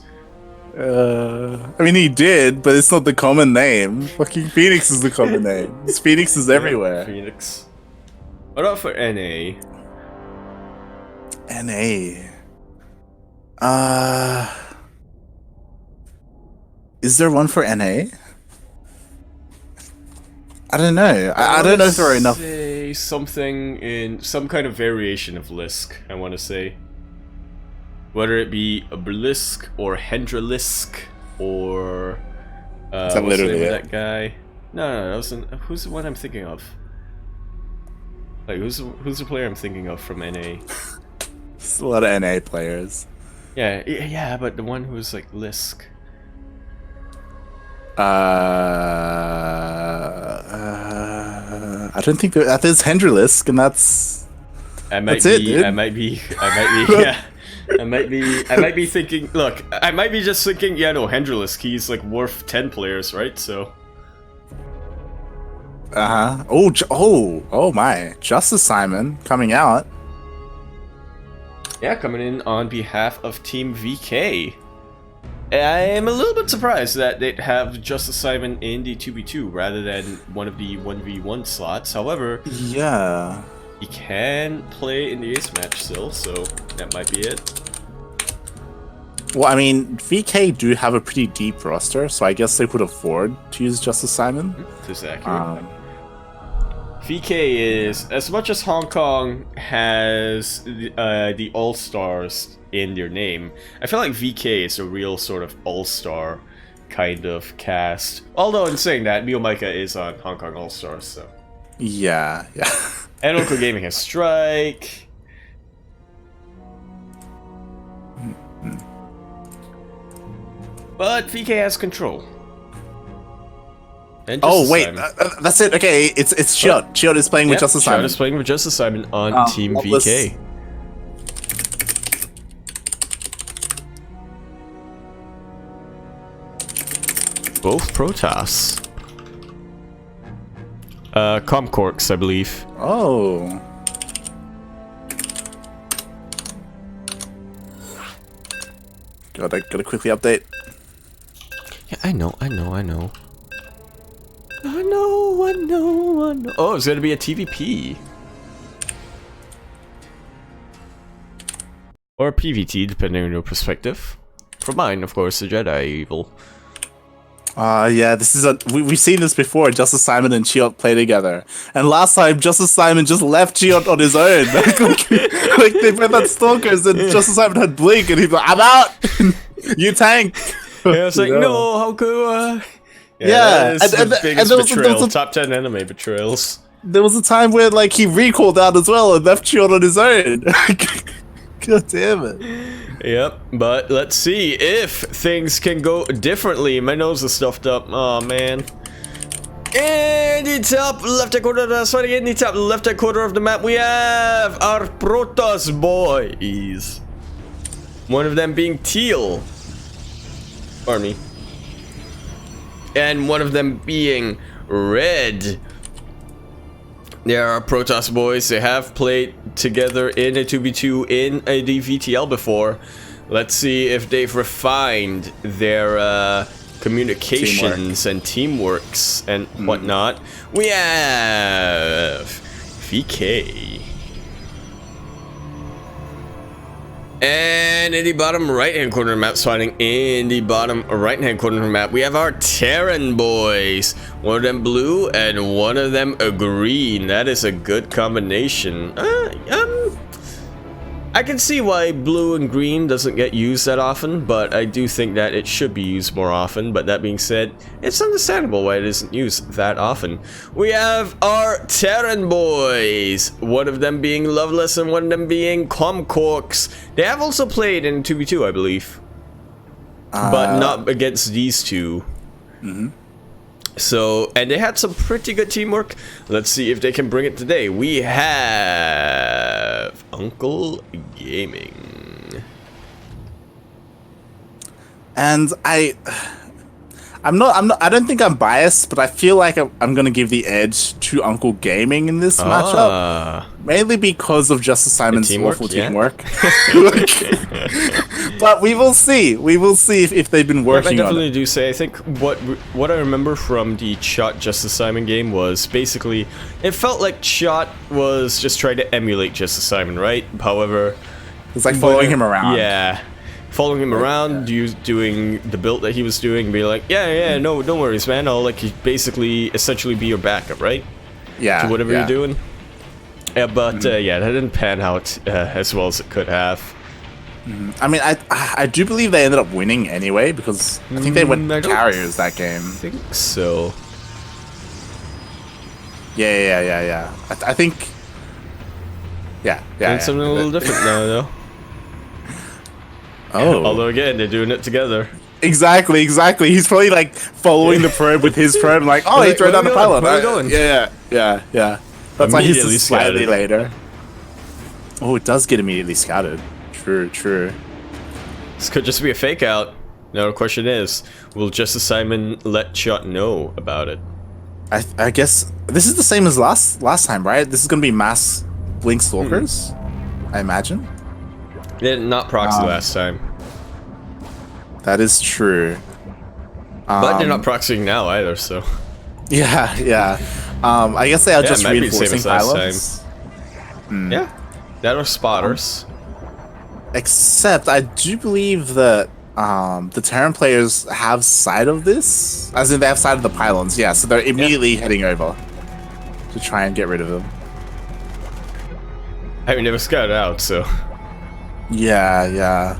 I mean, he did, but it's not the common name. Fucking Phoenix is the common name. Phoenix is everywhere. Phoenix. What about for NA? NA. Is there one for NA? I don't know. I don't know if there are enough. Say something in some kind of variation of Lisk, I want to say. Whether it be Obelisk or Hendralisk or what's the name of that guy? No, that wasn't. Who's the one I'm thinking of? Like who's the player I'm thinking of from NA? There's a lot of NA players. Yeah, but the one who's like Lisk. I don't think there's Hendralisk, and that's it, dude. I might be yeah. I might be thinking, look, I might be just thinking, yeah, no, Hendralisk, he's like worth 10 players, right? So. Oh my. Justice Simon coming out. Yeah, coming in on behalf of Team VK. I'm a little bit surprised that they'd have Justice Simon in the 2v2 rather than one of the 1v1 slots. However, yeah, he can play in the ace match still, so that might be it. Well, I mean, VK do have a pretty deep roster, so I guess they could afford to use Justice Simon. This is accurate. VK is, as much as Hong Kong has the All-Stars in their name, I feel like VK is a real sort of all-star, kind of cast. Although in saying that, Mio Micah is on Hong Kong All Stars, so. Yeah. And Uncle Gaming has Strike. But VK has Control. And Oh wait, that's it. Okay, it's ChiOt. ChiOt is playing with Justice Simon. ChiOt is playing with Justice Simon on Team VK. Both Protoss. Comcorks, I believe. Oh. Gotta quickly update. Yeah, I know. Oh, it's gonna be a TVP. Or a PVT, depending on your perspective. For mine, of course, the Jedi Evil. Yeah, this is we've seen this before. Justice Simon and ChiOt play together, and last time Justice Simon just left ChiOt on his own. like they both had stalkers, and Justice Simon had Blink, and he's like, "I'm out, you tank." Yeah, it's like, no, how could Yeah, that is the biggest there betrayal. Top 10 anime betrayals. There was a time where like he recalled out as well and left ChiOt on his own. God damn it. Yep, but let's see if things can go differently. My nose is stuffed up. Oh man. In the top left corner, in the top left corner of the map, we have our Protoss boys. One of them being teal. Pardon me. And one of them being red. They are Protoss boys. They have played together in a 2v2 in a DVTL before. Let's see if they've refined their communications and teamworks and whatnot. We have VK. And in the bottom right-hand corner of the map, spawning in the bottom right-hand corner of the map, we have our Terran boys. One of them blue and one of them a green. That is a good combination. I can see why blue and green doesn't get used that often, but I do think that it should be used more often. But that being said, it's understandable why it isn't used that often. We have our Terran boys, one of them being Loveless and one of them being Comcorks. They have also played in 2v2, I believe, but not against these two. So, and they had some pretty good teamwork. Let's see if they can bring it today. We have Uncle Gaming. And I don't think I'm biased, but I feel like I'm gonna give the edge to Uncle Gaming in this matchup, mainly because of Justice Simon's awful teamwork. But we will see. We will see if they've been working on it. I definitely do say. I think what I remember from the ChiOt Justice Simon game was basically it felt like ChiOt was just trying to emulate Justice Simon, right? However, it's like following him around. Yeah. Following him around, doing the build that he was doing, be like, yeah, no worries, man. I'll like basically, essentially be your backup, right? Yeah. To whatever you're doing. Yeah, but yeah, that didn't pan out as well as it could have. I mean, I do believe they ended up winning anyway because I think they went carriers that game. I think so. Yeah. I think. Yeah. It's something a little different now, though. Oh. Although again, they're doing it together. Exactly. He's probably like following the probe with his probe, like, oh, he threw down the pylon. Where are we going? Yeah. That's why he's just slightly later. Oh, it does get immediately scouted. True. This could just be a fake out. Now the question is, will Justice Simon let ChiOt know about it? I guess this is the same as last time, right? This is gonna be mass Blink Stalkers, I imagine. They did not proxy last time. That is true. But they're not proxying now either, so. Yeah. I guess they are just reinforcing pylons. Yeah, that are spotters. Except I do believe that the Terran players have sight of this, as in they have sight of the pylons. Yeah, so they're immediately heading over to try and get rid of them. I mean, they were scouted out, so. Yeah.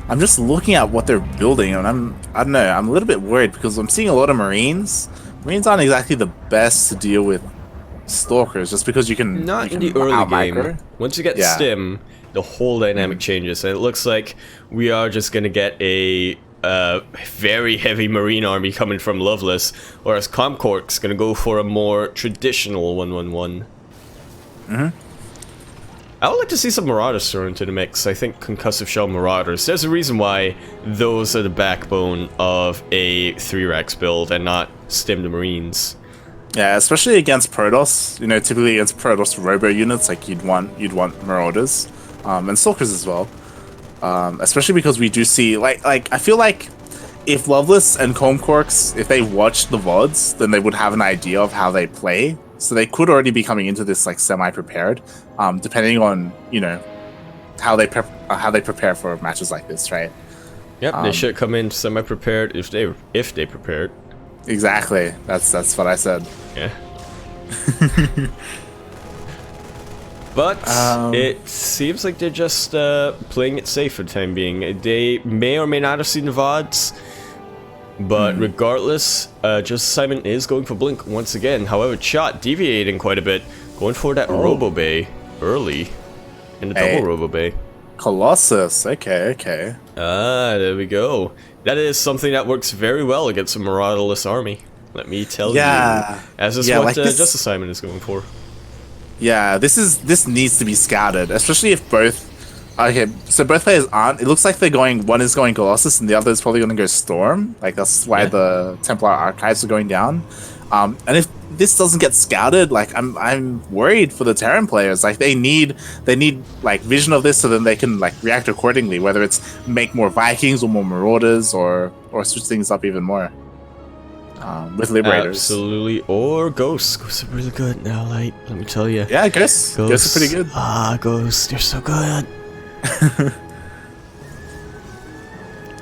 I'm just looking at what they're building, and I don't know, I'm a little bit worried because I'm seeing a lot of Marines. Marines aren't exactly the best to deal with Stalkers, just because you can Not in the early game. Once you get Stim, the whole dynamic changes, and it looks like we are just gonna get a very heavy Marine army coming from Loveless, whereas CranKy's gonna go for a more traditional 1-1-1. I would like to see some Marauders thrown into the mix. I think Concussive Shell Marauders. There's a reason why those are the backbone of a 3-Rex build and not Stim the Marines. Yeah, especially against Protoss. You know, typically against Protoss Robo units, like you'd want Marauders, and Stalkers as well. Especially because we do see like I feel like if Loveless and CranKy, if they watched the VODs, then they would have an idea of how they play. So they could already be coming into this like semi-prepared, depending on, you know, how they prepare for matches like this, right? Yep, they should come in semi-prepared if they prepared. Exactly. That's what I said. Yeah. But it seems like they're just playing it safe for the time being. They may or may not have seen the VODs, but regardless, Just Simon is going for Blink once again. However, ChiOt deviating quite a bit, going for that Robo Bay early in the double Robo Bay. Colossus, okay. Ah, there we go. That is something that works very well against a Marauderless army. Let me tell you. As is what like Just Simon is going for. Yeah, this needs to be scouted, especially if both. Okay, so both players aren't. It looks like they're going. One is going Colossus, and the other is probably going to go Storm. Like that's why the Templar Archives are going down. And if this doesn't get scouted, like I'm worried for the Terran players. Like they need like vision of this so then they can like react accordingly. Whether it's make more Vikings or more Marauders or switch things up even more. With Liberators. Absolutely. Or Ghosts. Ghosts are really good now, like, let me tell you. Yeah, Ghosts are pretty good. Ah, Ghosts, they're so good.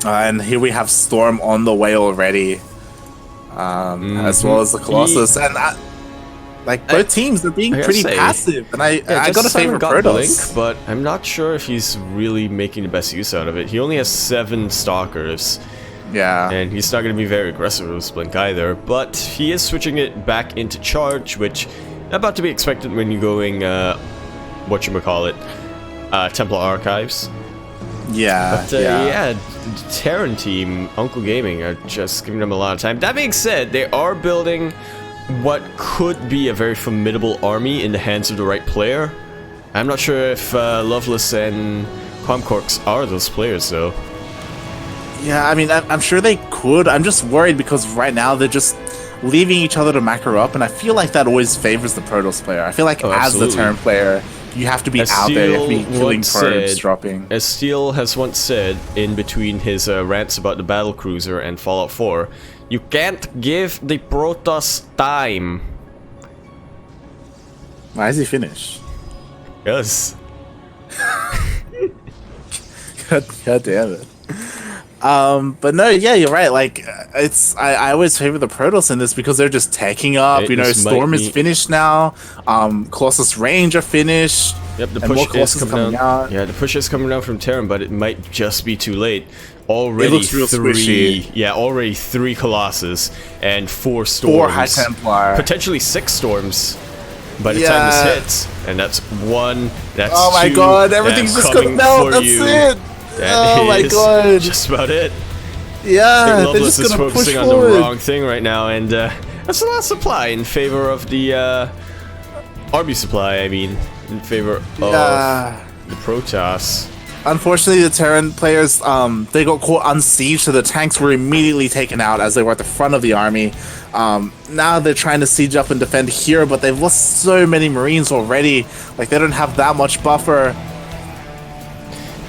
And here we have Storm on the way already. As well as the Colossus. And like, both teams, they're being pretty passive. And I got a favorite Protoss. Blink, but I'm not sure if he's really making the best use out of it. He only has 7 Stalkers. Yeah. And he's not going to be very aggressive with his Blink either, but he is switching it back into Charge, which about to be expected when you're going, whatchamacallit, Templar Archives. Yeah, but, yeah, the Terran team, Uncle Gaming, are just giving them a lot of time. That being said, they are building what could be a very formidable army in the hands of the right player. I'm not sure if Loveless and CranKy are those players, though. Yeah, I mean, I'm sure they could. I'm just worried because right now they're just leaving each other to macro up, and I feel like that always favors the Protoss player. I feel like as the Terran player, you have to be out there, you have to be killing probes, dropping. As Steel has once said in between his rants about the Battlecruiser and Fallout 4, you can't give the Protoss time. Why is he finished? Yes. God damn it. But no, yeah, you're right. Like, I always favor the Protoss in this because they're just taking up. You know, Storm is finished now. Colossus Range are finished. Yep, the push is coming out. Yeah, the push is coming out from Terran, but it might just be too late. Already it looks real squishy. Yeah, already 3 Colossus and 4 Storms. 4 High Templar. Potentially 6 Storms by the time this hits. And that's 1. That's 2. Oh my god, everything's just gonna melt. That's it. Oh my god. Just about it. Yeah, they're just is focusing on the wrong thing right now, and that's a lot of supply in favor of the army supply, I mean, in favor of the Protoss. Unfortunately, the Terran players, they got caught unsieged, so the tanks were immediately taken out as they were at the front of the army. Now they're trying to siege up and defend here, but they've lost so many Marines already. Like, they don't have that much buffer.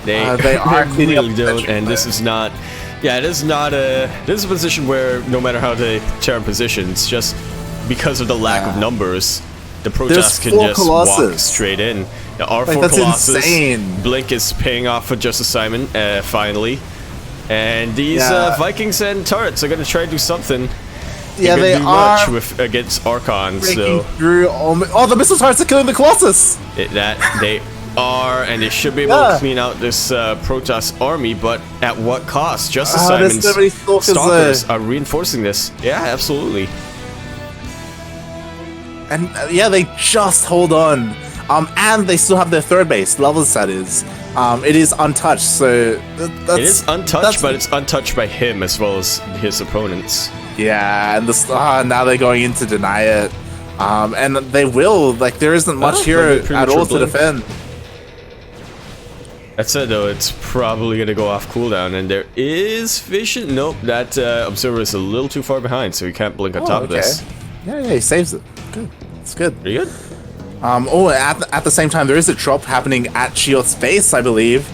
They are really don't, and this is not. Yeah, it is not a. This is a position where no matter how the Terran positions, just because of the lack of numbers, the Protoss can just walk straight in. The R4 that's Colossus, insane. Blink is paying off for Justice Simon finally, and these Vikings and turrets are going to try to do something. Yeah, they do are much against Archons. Breaking through. Oh, the missile turrets are killing the Colossus. are, and they should be able to clean out this Protoss army, but at what cost? Justice Simon's stalkers are reinforcing this. Yeah, absolutely. And yeah, they just hold on. And they still have their third base, Loveless that is. It is untouched, so it is untouched, but it's untouched by him as well as his opponents. Yeah, and now they're going in to deny it. And they will, like, there isn't much here at all to defend. That said, though, it's probably going to go off cooldown, and there is vision. Nope, that observer is a little too far behind, so he can't blink on top of this. Yeah, he saves it. Good. It's good. Pretty good. At the same time, there is a drop happening at ChiOt's base, I believe.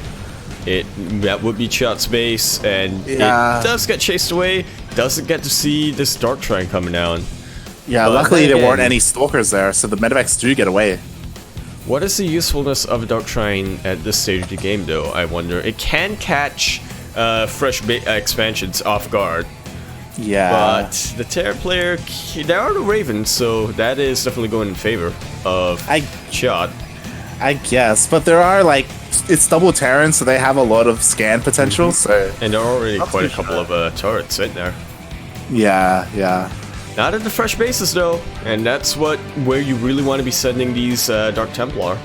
That would be ChiOt's base, and it does get chased away. Doesn't get to see this Dark Trine coming down. Yeah, but luckily there weren't any stalkers there, so the medevacs do get away. What is the usefulness of a Dark Trine at this stage of the game, though? I wonder. It can catch fresh expansions off guard. Yeah. But the Terror player, there are the Ravens, so that is definitely going in favor of ChiOt. I guess, but there are, like, it's double Terran, so they have a lot of scan potential, so... And there are already quite a couple of turrets in there. Yeah. Not at the fresh bases, though, and that's where you really want to be sending these Dark Templar.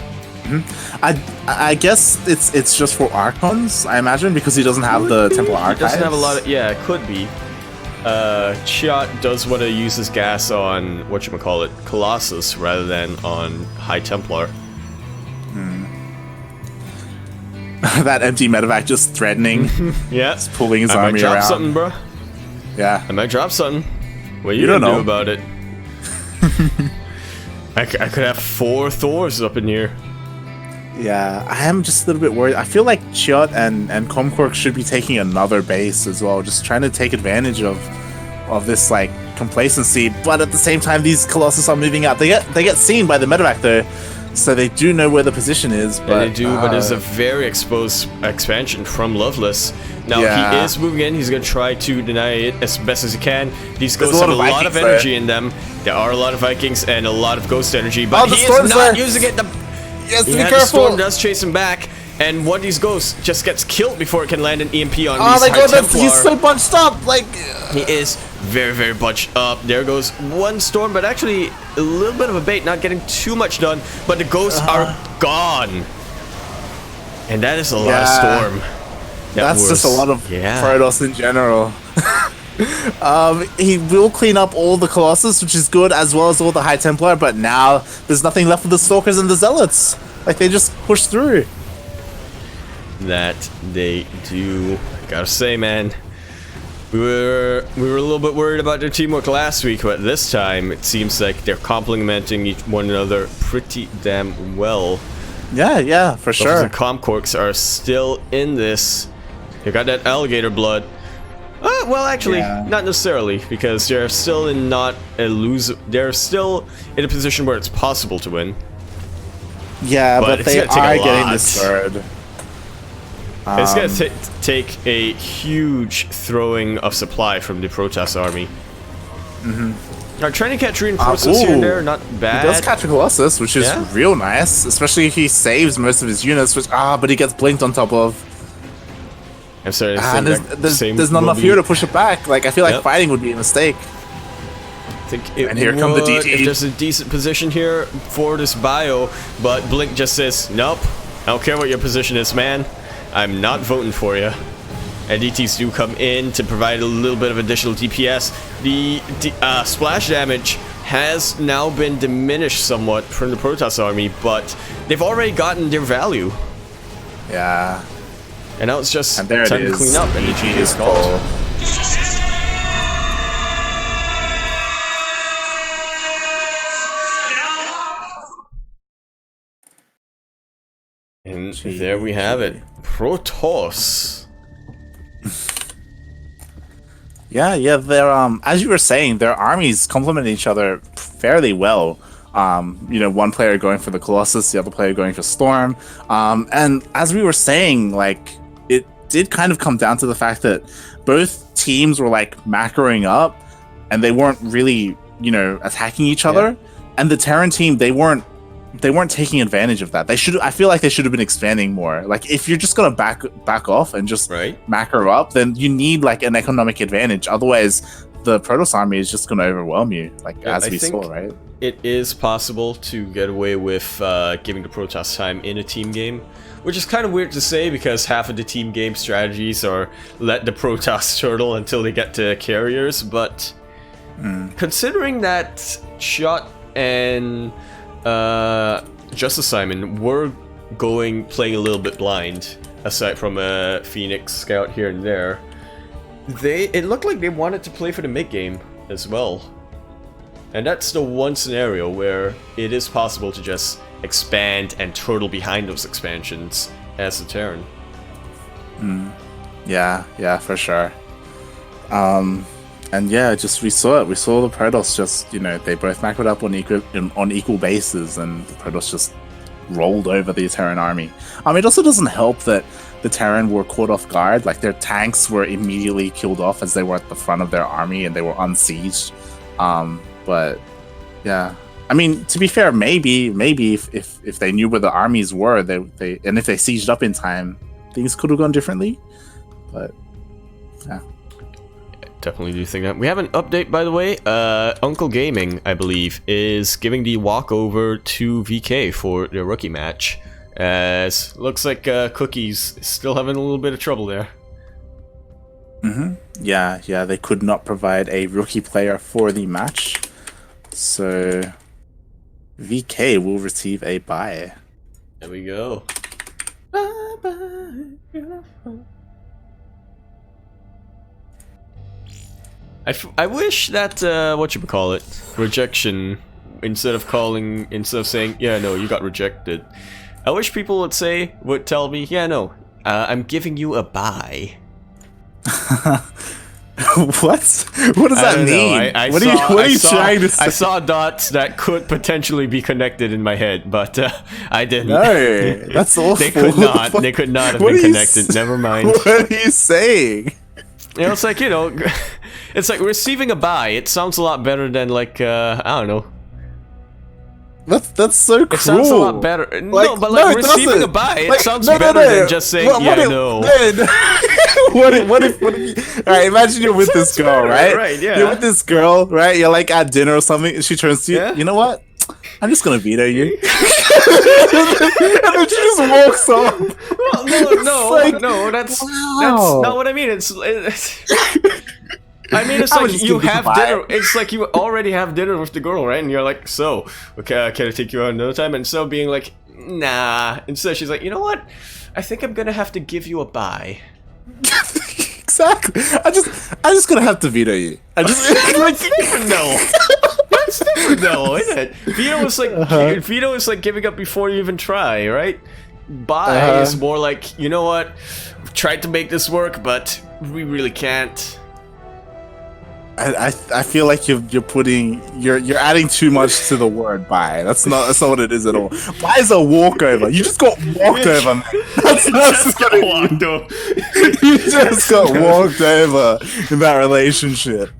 I guess it's just for Archons, I imagine, because he doesn't have the Templar Archives. He doesn't have a lot of... Yeah, it could be. ChiOt does want to use his gas on, whatchamacallit, Colossus, rather than on High Templar. That empty medevac just threatening. Yeah. Just pulling his army around. I might drop something, bro. Yeah. I might drop something. What are you gonna do about it? I could have 4 Thors up in here. Yeah, I am just a little bit worried. I feel like ChiOt and Comcork should be taking another base as well, just trying to take advantage of this, like, complacency. But at the same time, these Colossus are moving out. They get seen by the medevac though, so they do know where the position is. But they do, but it's a very exposed expansion from Loveless. Now he is moving in. He's gonna try to deny it as best as he can. These ghosts have a lot of energy in them. There are a lot of Vikings and a lot of ghost energy, but he is not using it. Yes, be careful. The storm does chase him back, and one of these ghosts just gets killed before it can land an EMP on these High Templar. He's so bunched up. Like he is very, very bunched up. There goes one storm, but actually a little bit of a bait, not getting too much done. But the ghosts are gone, and that is a lot of storm. That's just a lot of Protoss in general. He will clean up all the Colossus, which is good, as well as all the High Templar, but now there's nothing left for the Stalkers and the Zealots. Like, they just push through. That they do. Gotta say, man, we were a little bit worried about their teamwork last week, but this time it seems like they're complementing one another pretty damn well. Yeah, for sure. The Comcorks are still in this. They got that alligator blood. Well, actually, not necessarily, because they're still in they're still in a position where it's possible to win. Yeah, but they are getting this third. It's gonna take a huge throwing of supply from the Protoss army. Are trying to catch reinforcements here and there, not bad. He does catch a Colossus, which is real nice, especially if he saves most of his units, which but he gets blinked on top of. I'm sorry, there's not enough here to push it back. Like, I feel like fighting would be a mistake. I think and here come the DT. If there's a decent position here for this bio, but Blink just says, nope, I don't care what your position is, man. I'm not voting for you. And DTs do come in to provide a little bit of additional DPS. The splash damage has now been diminished somewhat from the Protoss army, but they've already gotten their value. Yeah. And now it's just time to clean up, and DT is called. And there we have it. Protoss. Yeah, they're as you were saying, their armies complement each other fairly well. You know, one player going for the Colossus, the other player going for Storm. And as we were saying, like, it did kind of come down to the fact that both teams were, like, macroing up, and they weren't really, you know, attacking each other. And the Terran team, they weren't they weren't taking advantage of that. They should. I feel like they should have been expanding more. Like if you're just gonna back off and just macro up, then you need like an economic advantage. Otherwise, the Protoss army is just gonna overwhelm you. Like as we saw, right? It is possible to get away with giving the Protoss time in a team game, which is kind of weird to say because half of the team game strategies are let the Protoss turtle until they get to carriers. But considering that ChiOt and Justice Simon were playing a little bit blind, aside from a Phoenix Scout here and there, it looked like they wanted to play for the mid game as well. And that's the one scenario where it is possible to just expand and turtle behind those expansions as a Terran. Yeah, for sure. And yeah, just we saw it. We saw the Protoss just, they both macroed up on equal bases, and the Protoss just rolled over the Terran army. It also doesn't help that the Terran were caught off guard. Like their tanks were immediately killed off as they were at the front of their army and they were unsieged. But yeah, to be fair, maybe if they knew where the armies were, they and if they sieged up in time, things could have gone differently. But yeah, definitely do think that. We have an update, by the way. Uncle Gaming, I believe, is giving the walkover to VK for their rookie match. As looks like Cookies still having a little bit of trouble there. Yeah, they could not provide a rookie player for the match. So VK will receive a bye. There we go. Bye. I wish that rejection, instead of saying, yeah, no, you got rejected, I wish people would tell me, yeah, no, I'm giving you a bye. What does that mean? What are you trying to say? I saw dots that could potentially be connected in my head, but I didn't. No, that's awful. They could not have been connected. Never mind. What are you saying? It's like, it's like receiving a buy. It sounds a lot better than like I don't know. That's so cruel. It sounds a lot better. Receiving a buy, it sounds better than just saying no. What if alright, imagine you're with this girl, right? Right, yeah. You're with this girl, right? You're like at dinner or something, and she turns to you, you know what? I'm just gonna veto you. And then she just walks off. Well, no, that's not what I mean. It's like you have dinner. It's like you already have dinner with the girl, right? And you're like, so, okay, can I take you out another time? And so being like, nah. Instead, she's like, you know what? I think I'm gonna have to give you a bye. Exactly. I just gonna have to veto you. That's different, no. That's different, though, isn't it? Veto is like giving up before you even try, right? Bye is more like, you know what? We've tried to make this work, but we really can't. I feel like you're adding too much to the word bye. That's not what it is at all. Bye is a walkover. You just got walked over. That's just walked over. You just got walked over in that relationship.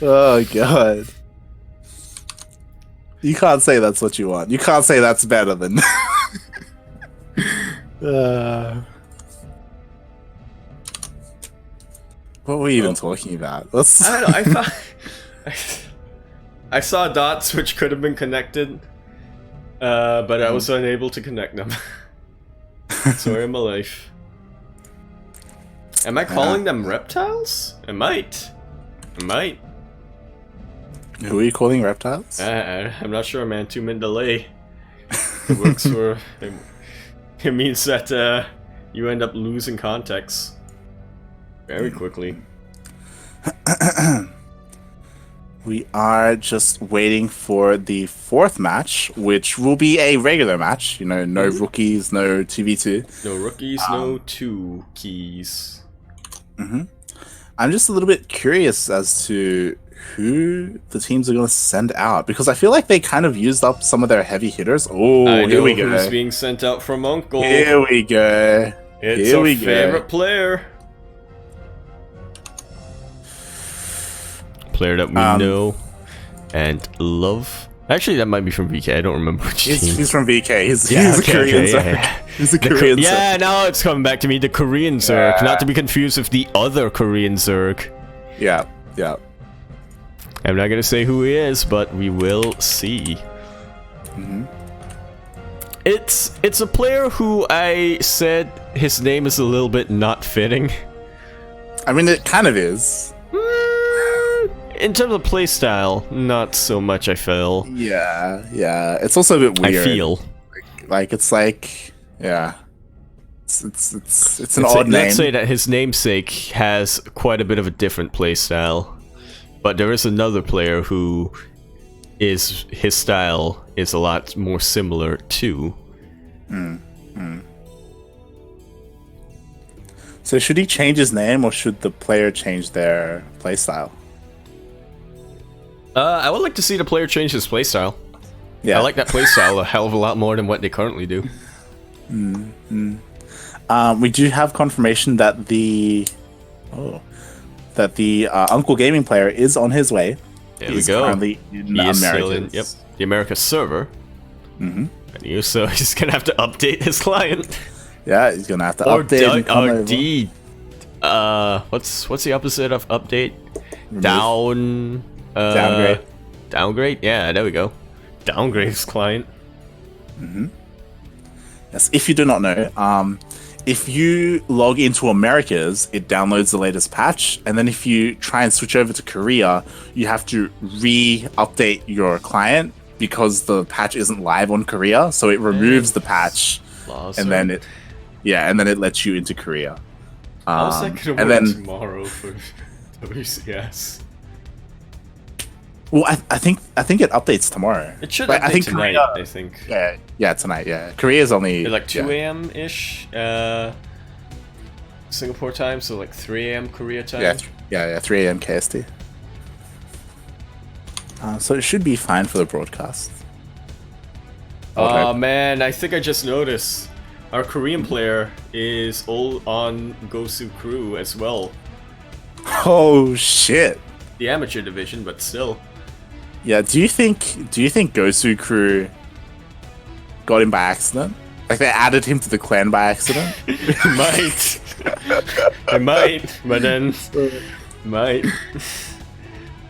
Oh god. You can't say that's what you want. You can't say that's better than What were we even talking about? I don't know. I saw dots which could have been connected, but I was unable to connect them. Sorry, my life. Am I calling them reptiles? I might. Who are you calling reptiles? I'm not sure, man. 2-minute delay. It works for. It means that you end up losing context very quickly. We are just waiting for the 4th match, which will be a regular match. No rookies, no 2v2. No rookies, no 2 keys. I'm just a little bit curious as to who the teams are going to send out, because I feel like they kind of used up some of their heavy hitters. Oh, here we go. Who's being sent out from Uncle? Here we go. It's our favorite player. Player that we know and love Actually, that might be from VK. I don't remember which team. He's from VK. He's Yeah, a okay, Korean okay, Zerg. yeah. He's a Korean Zerg. Yeah, now it's coming back to me. The Korean Zerg, Yeah. not to be confused with the other Korean Zerg. Yeah, yeah. I'm not gonna say who he is, but we will see. It's a player who I said his name is a little bit not fitting. I mean, it kind of is. In terms of playstyle, not so much. I feel. Yeah, yeah. It's also a bit weird. I feel. It's like, yeah. It's an odd name. Let's say that his namesake has quite a bit of a different playstyle, but there is another player who his style is a lot more similar to. So should he change his name, or should the player change their playstyle? I would like to see the player change his playstyle. Yeah, I like that playstyle a hell of a lot more than what they currently do. We do have confirmation that the Uncle Gaming player is on his way. There we He's go. currently in He is still Americas. in, the America server. So he's gonna have to update his client. Yeah, he's gonna have to Or update and come over. what's the opposite of update? Remove. Downgrade. Downgrade. Downgrade? Yeah, there we go. Downgrade his client. Yes, if you do not know, if you log into Americas, it downloads the latest patch, and then if you try and switch over to Korea, you have to re-update your client because the patch isn't live on Korea, so it removes the patch, Awesome. and then it lets you into Korea. How's that gonna and work then, tomorrow for WCS? well, I think it updates tomorrow. It should Like, update I think tonight, Korea- I think. Yeah, tonight. Yeah, Korea's only Like 2 yeah. a.m.-ish, Singapore time, so like 3 a.m. Korea time. Yeah, 3 a.m. KST. So it should be fine for the broadcast. Oh man, I think I just noticed our Korean player is all on Gosu crew as well. Oh shit! The amateur division, but still. Yeah, do you think Gosu crew got him by accident? Like they added him to the clan by accident? Might. I might, but then might.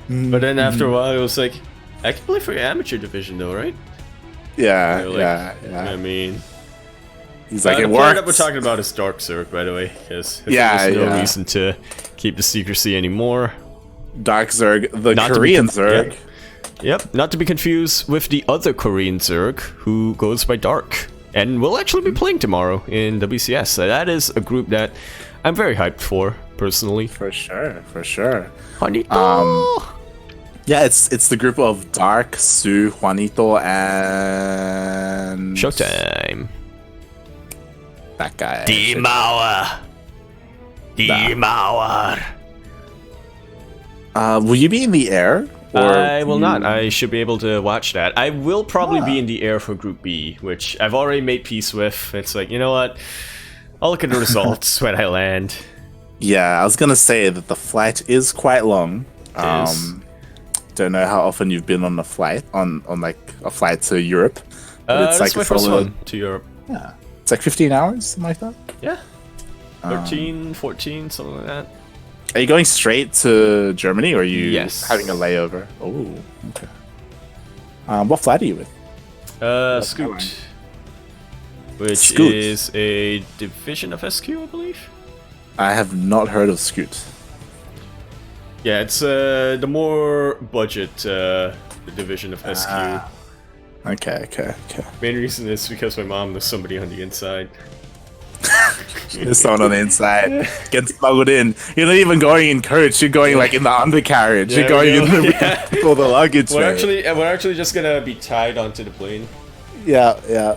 But then after a while, it was like, I can play for your amateur division though, right? Yeah, They're like, yeah. I mean, He's like, the it player works. that we're talking about is Dark Zerg, by the way, because Yeah, there's no yeah. reason to keep the secrecy anymore. Dark Zerg, the Not to be Korean con- Zerg. Yep, not to be confused with the other Korean Zerg who goes by Dark, and will actually be playing tomorrow in WCS. So that is a group that I'm very hyped for, personally. For sure. Juanito! Yeah, it's the group of Dark, Su, Juanito, and Showtime. that guy. Demour. Will you be in the air? Or I will not. I should be able to watch that. I will probably be in the air for Group B, which I've already made peace with. It's like, you know what? I'll look at the results when I land. Yeah, I was gonna say that the flight is quite long. It is. Don't know how often you've been on a flight on like a flight to Europe, but it's That's like my a first solid. one to Europe. Yeah, it's like 15 hours, something like that. Yeah. 13, 14, something like that. Are you going straight to Germany, or are you Yes. having a layover? Oh, okay. What flight are you with? Scoot. Which Scoot. is a division of SQ, I believe. I have not heard of Scoot. Yeah, it's the more budget division of SQ. Okay. Main reason is because my mom knows somebody on the inside. There's someone on the inside. Get smuggled in. You're not even going in coach. You're going like in the undercarriage. There You're going we in go. the for the luggage. We're man. actually just gonna be tied onto the plane Yeah.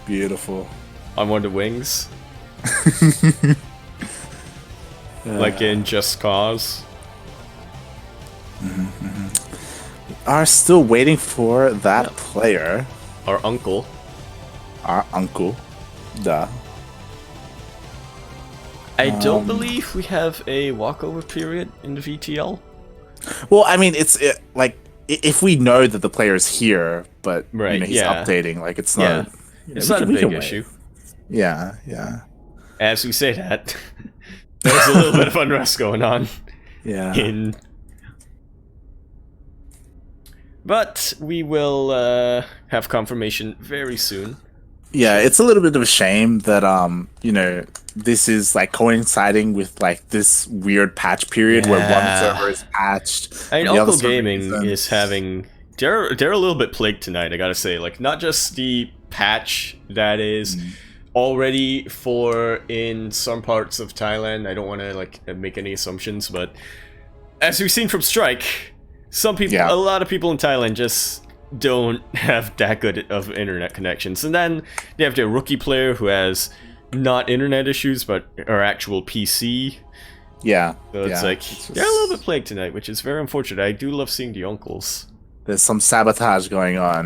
Beautiful. on one of the wings, like in Just Cause. Are still waiting for that player, Our uncle. our uncle. Duh. I don't believe we have a walkover period in the VTL. Well, I mean, it's like if we know that the player is here, but Right, he's updating, like it's Yeah. not. It's not a big issue. Yeah, yeah. As we say that, there's a little bit of unrest going on. Yeah. But we will have confirmation very soon. Yeah, it's a little bit of a shame that this is like coinciding with like this weird patch period where one server is patched. I mean, Uncle Gaming is having they're a little bit plagued tonight, I gotta say. Like, not just the patch that is already in some parts of Thailand. I don't want to like make any assumptions, but as we've seen from Strike, some people, a lot of people in Thailand just don't have that good of internet connections, and then they have their rookie player who has not internet issues but our actual PC. Yeah, so it's they're a little bit plagued tonight, which is very unfortunate. I do love seeing the uncles. There's some sabotage going on.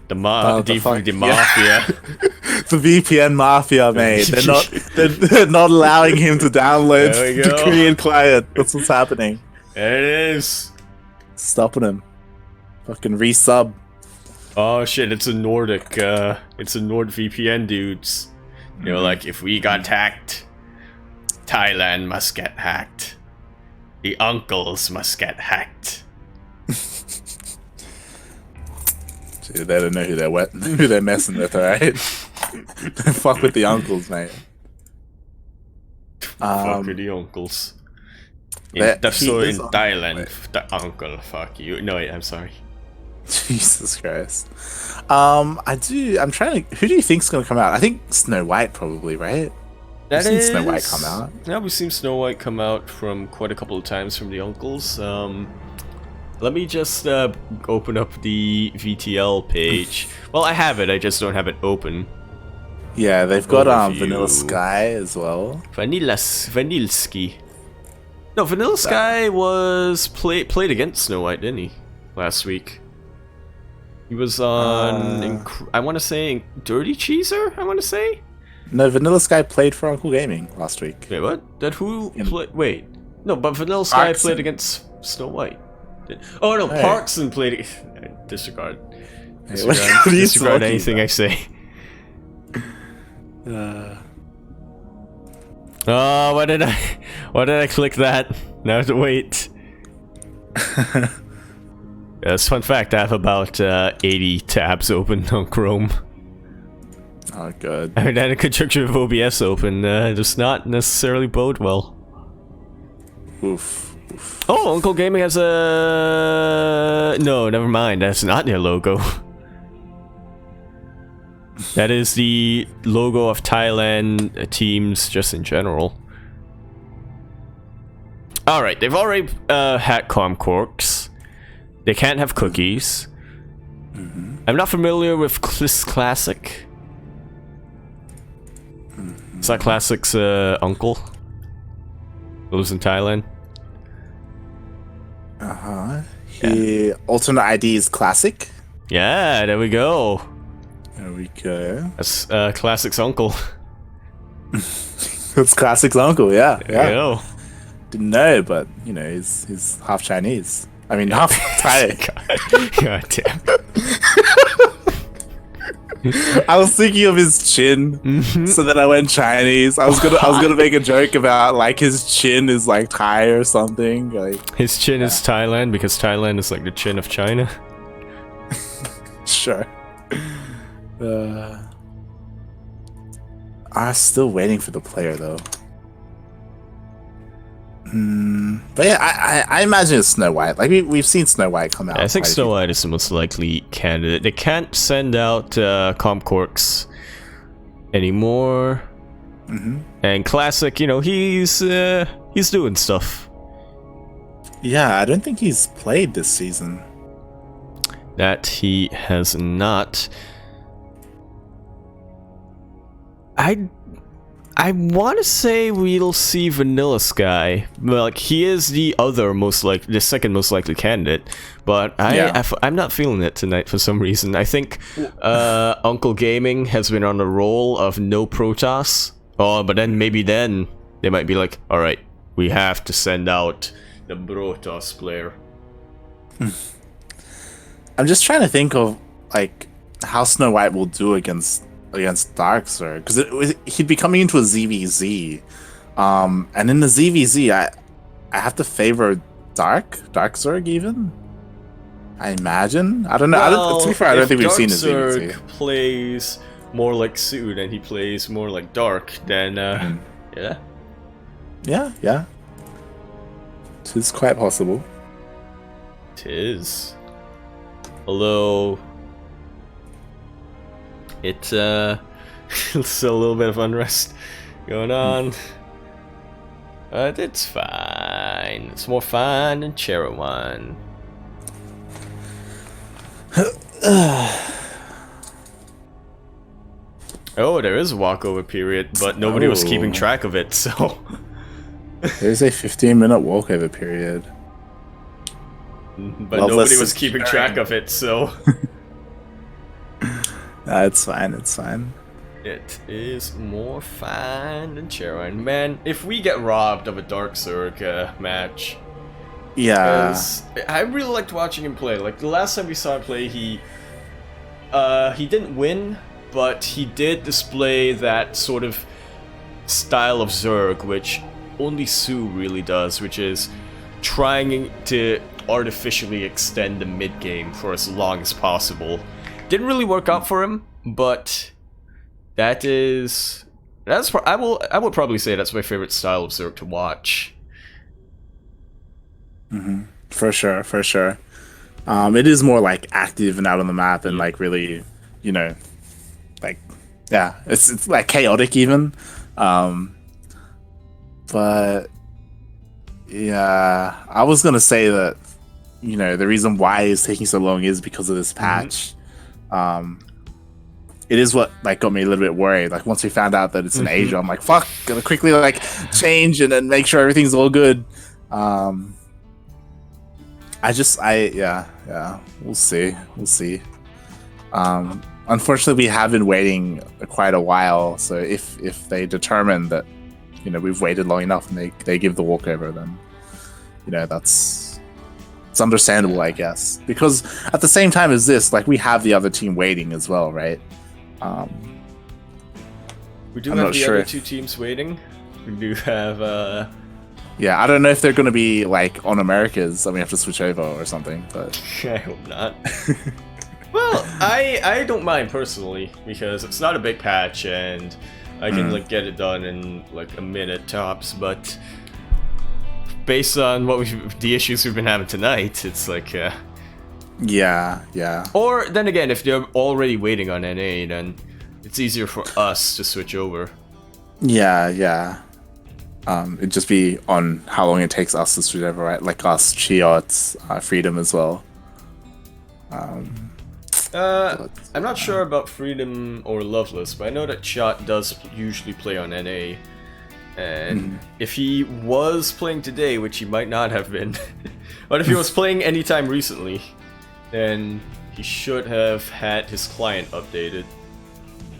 The mafia. The VPN mafia, mate. They're not allowing him to download the Korean client. That's what's happening. There it is. Stopping him. Fucking resub. Oh shit, it's a Nordic, it's a NordVPN dudes. You know, like, if we got hacked, Thailand must get hacked. The uncles must get hacked. Dude, they don't know who they're messing with, alright? Don't fuck with the uncles, mate. Fuck with the uncles. In Thailand, the uncle, fuck you. No, wait, I'm sorry. Jesus Christ. I'm trying to... Who do you think's gonna come out? I think Snow White, probably, right? We've seen Snow White come out. Yeah, we've seen Snow White come out from quite a couple of times from the uncles. Let me just open up the VTL page. Well, I have it, I just don't have it open. Yeah, they've got Vanilla Sky as well. Vanilski. No, Vanilla Sky was played against Snow White, didn't he? Last week. He was on, I want to say, Dirty Cheeser, I want to say? No, Vanilla Sky played for Uncle Gaming last week. Wait, what? Wait. No, but Vanilla Sky played against Snow White. Oh no, hey. Parkson played. Disregard. Disregard anything I say. Oh, why did I click that? Now I have to wait. Yes, fun fact, I have about 80 tabs open on Chrome. Oh, good. I mean, and a conjunction of OBS open does not necessarily bode well. Oof. Oh, Uncle Gaming has a... No, never mind. That's not their logo. That is the logo of Thailand teams just in general. Alright, they've already hacked Comcorks. They can't have cookies. I'm not familiar with Kliss Classic. Is that Classic's uncle? Lives in Thailand. Alternate ID is Classic. Yeah, there we go. There we go. That's Classic's uncle. That's Classic's uncle, yeah. There you go. Didn't know, but, you know, he's half Chinese. I mean, half Thai. God damn. I was thinking of his chin, so then I went Chinese. I was gonna make a joke about like his chin is like Thai or something. Like his chin is Thailand because Thailand is like the chin of China. Sure. I'm still waiting for the player though. But yeah, I imagine it's Snow White. Like we've seen Snow White come out. I think Snow White is the most likely candidate. They can't send out Comcorks anymore. And Classic, you know, he's doing stuff. Yeah, I don't think he's played this season. That he has not. I want to say we'll see Vanilla Sky. Like, he is the second most likely candidate, but I'm not feeling it tonight for some reason. I think Uncle Gaming has been on a roll of no Protoss. Oh, but then maybe then they might be like, all right, we have to send out the Protoss player. I'm just trying to think of like how Snow White will do against Darkzerg, because he'd be coming into a ZVZ, and in the ZVZ, I have to favor Darkzerg even. I imagine. I don't know. Well, to be fair, I don't think we've seen a Darkzerg ZVZ. plays more like Sood and he plays more like Dark, then yeah. Yeah. It's quite possible. Tis. Although it's it's a little bit of unrest going on. But it's fine. It's more fun than Cherawan. Oh, there is a walkover period, but nobody was keeping track of it, so There's a 15-minute walkover period. but nobody was keeping track of it, so It's fine, it's fine. it is more fun than Cherawan. Man, if we get robbed of a Darkzerg match, Yeah. I really liked watching him play. Like the last time we saw him play, he didn't win, but he did display that sort of style of Zerg, which only Sue really does, which is trying to artificially extend the mid game for as long as possible. Didn't really work out for him, but I would probably say that's my favorite style of Zerg to watch. For sure. It is more like active and out on the map and like really, like, yeah, it's like chaotic even. But yeah, I was gonna say that, the reason why it's taking so long is because of this patch. It is what like got me a little bit worried. Like once we found out that it's in Asia, I'm like, fuck, gotta quickly like change and then make sure everything's all good. Yeah, we'll see. Unfortunately, we have been waiting quite a while. So if they determine that, we've waited long enough and they give the walkover, then, it's understandable, I guess. Because at the same time as this, like we have the other team waiting as well, right? We do have the other two teams waiting. We do have yeah, I don't know if they're going to be like on Americas and we have to switch over or something, but I hope not. Well, I don't mind personally because it's not a big patch and I can like get it done in like a minute tops. But based on the issues we've been having tonight, it's like yeah. Or then again, if they're already waiting on NA, then it's easier for us to switch over. Yeah. It'd just be on how long it takes us to switch over, right? Like us, ChiOt, Freedom as well. I'm not sure about Freedom or Loveless, but I know that ChiOt does usually play on NA. And if he was playing today, which he might not have been, but if he was playing anytime recently, then he should have had his client updated.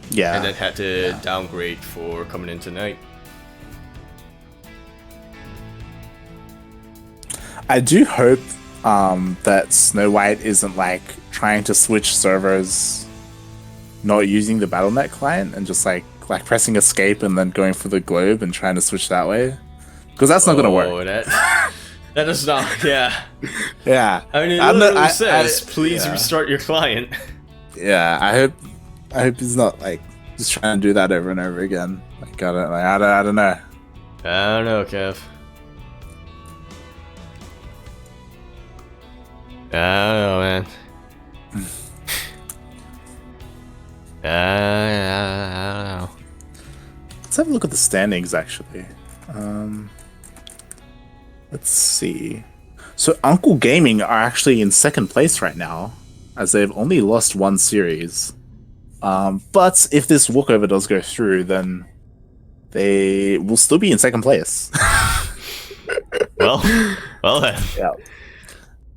Yeah. And then had to downgrade for coming in tonight. I do hope that Snow White isn't like trying to switch servers, not using the Battle.net client and just like pressing escape and then going for the globe and trying to switch that way, because that's not gonna work. That is not. Yeah. Yeah. I mean, it literally says, "Please restart your client." Yeah. I hope he's not like just trying to do that over and over again. Like I don't know. I don't know, Kev. I don't know, man. I don't know. Let's have a look at the standings, actually. Let's see. So Uncle Gaming are actually in second place right now, as they've only lost one series. But if this walkover does go through, then they will still be in second place. well then. Yeah.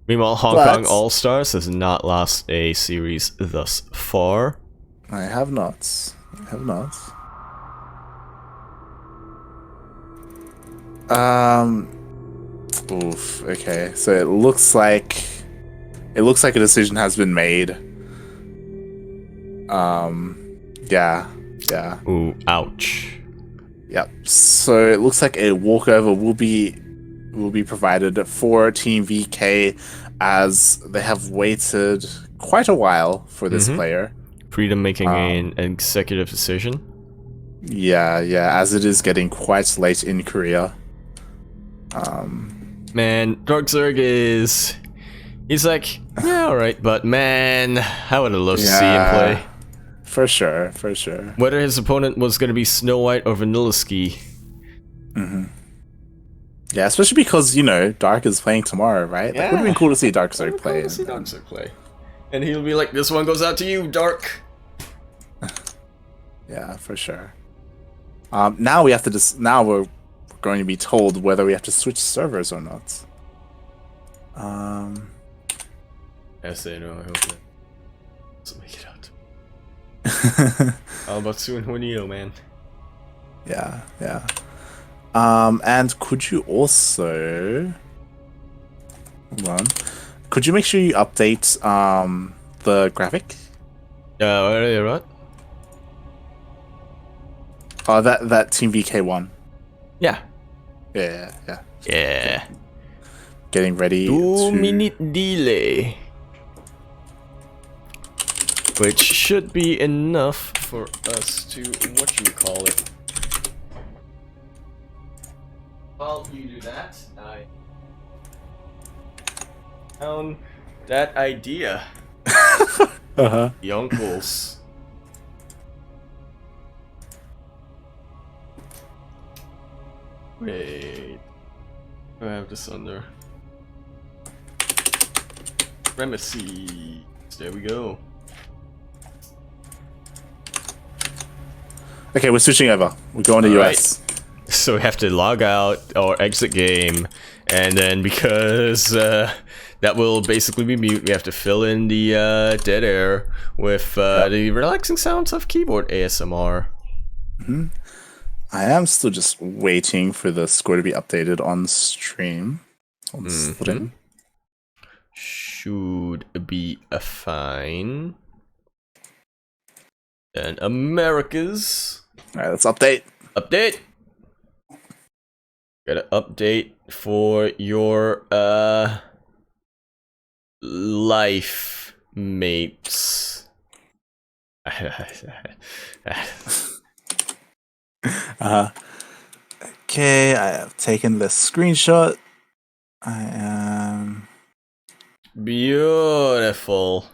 Meanwhile, Hong Kong All-Stars has not lost a series thus far. I have not. Oof. Okay. So it looks like It looks like a decision has been made. Yeah. Ooh, ouch. Yep. So it looks like a walkover will be provided for Team VK, as they have waited quite a while for this player. Freedom making an executive decision. Yeah, as it is getting quite late in Korea. Man, Darkzerg is... He's like, yeah, alright, but man, I would have loved to see him play. For sure. Whether his opponent was going to be Snow White or Vanilla Ski. Yeah, especially because, you know, Dark is playing tomorrow, right? That would have been cool to see Darkzerg play. Cool to see Darkzerg play. And he'll be like, this one goes out to you, Dark. Yeah, for sure. Now we have to now we're going to be told whether we have to switch servers or not. I say no, I hope not. Doesn't make it out. How about soon Juanito, man? Yeah. And could you also... Hold on. Could you make sure you update the graphic? What? Oh, that Team VK one. Yeah. Yeah. Getting ready 2-minute delay. Which should be enough for us to, whatchamacallit. While you do that, I found that idea. The uncles. Wait. I have this under premises. There we go. Okay, we're switching over. We're going to US. So we have to log out or exit game, and then because that will basically be mute, we have to fill in the dead air with the relaxing sounds of keyboard ASMR. I am still just waiting for the score to be updated on stream. On stream. Should be fine. And Americas. Alright, let's update. Update. Gotta update for your life mates. Okay, I have taken the screenshot. I am beautiful.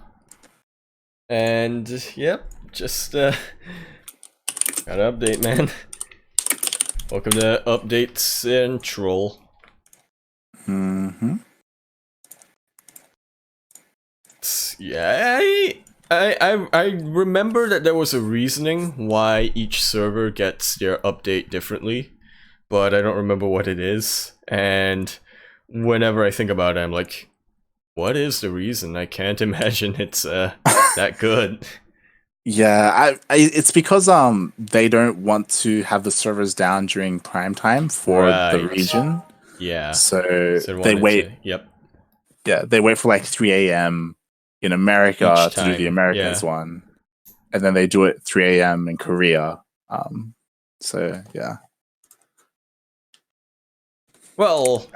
And yep, just gotta update, man. Welcome to Update Central. Yeah, I remember that there was a reasoning why each server gets their update differently, but I don't remember what it is. And whenever I think about it, I'm like, what is the reason? I can't imagine it's that good. Yeah, it's because they don't want to have the servers down during prime time for the region. Yeah. So they wait. Yeah, they wait for like 3 a.m. in America to do the Americans one, and then they do it 3 a.m. in Korea. So yeah. Well,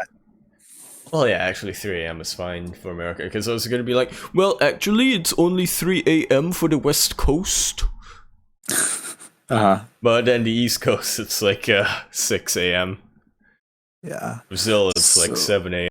yeah, actually 3 a.m. is fine for America, because I was going to be like, well, actually, it's only 3 a.m. for the West Coast. But then the East Coast, it's like 6 a.m. Yeah. Brazil, it's like 7 a.m.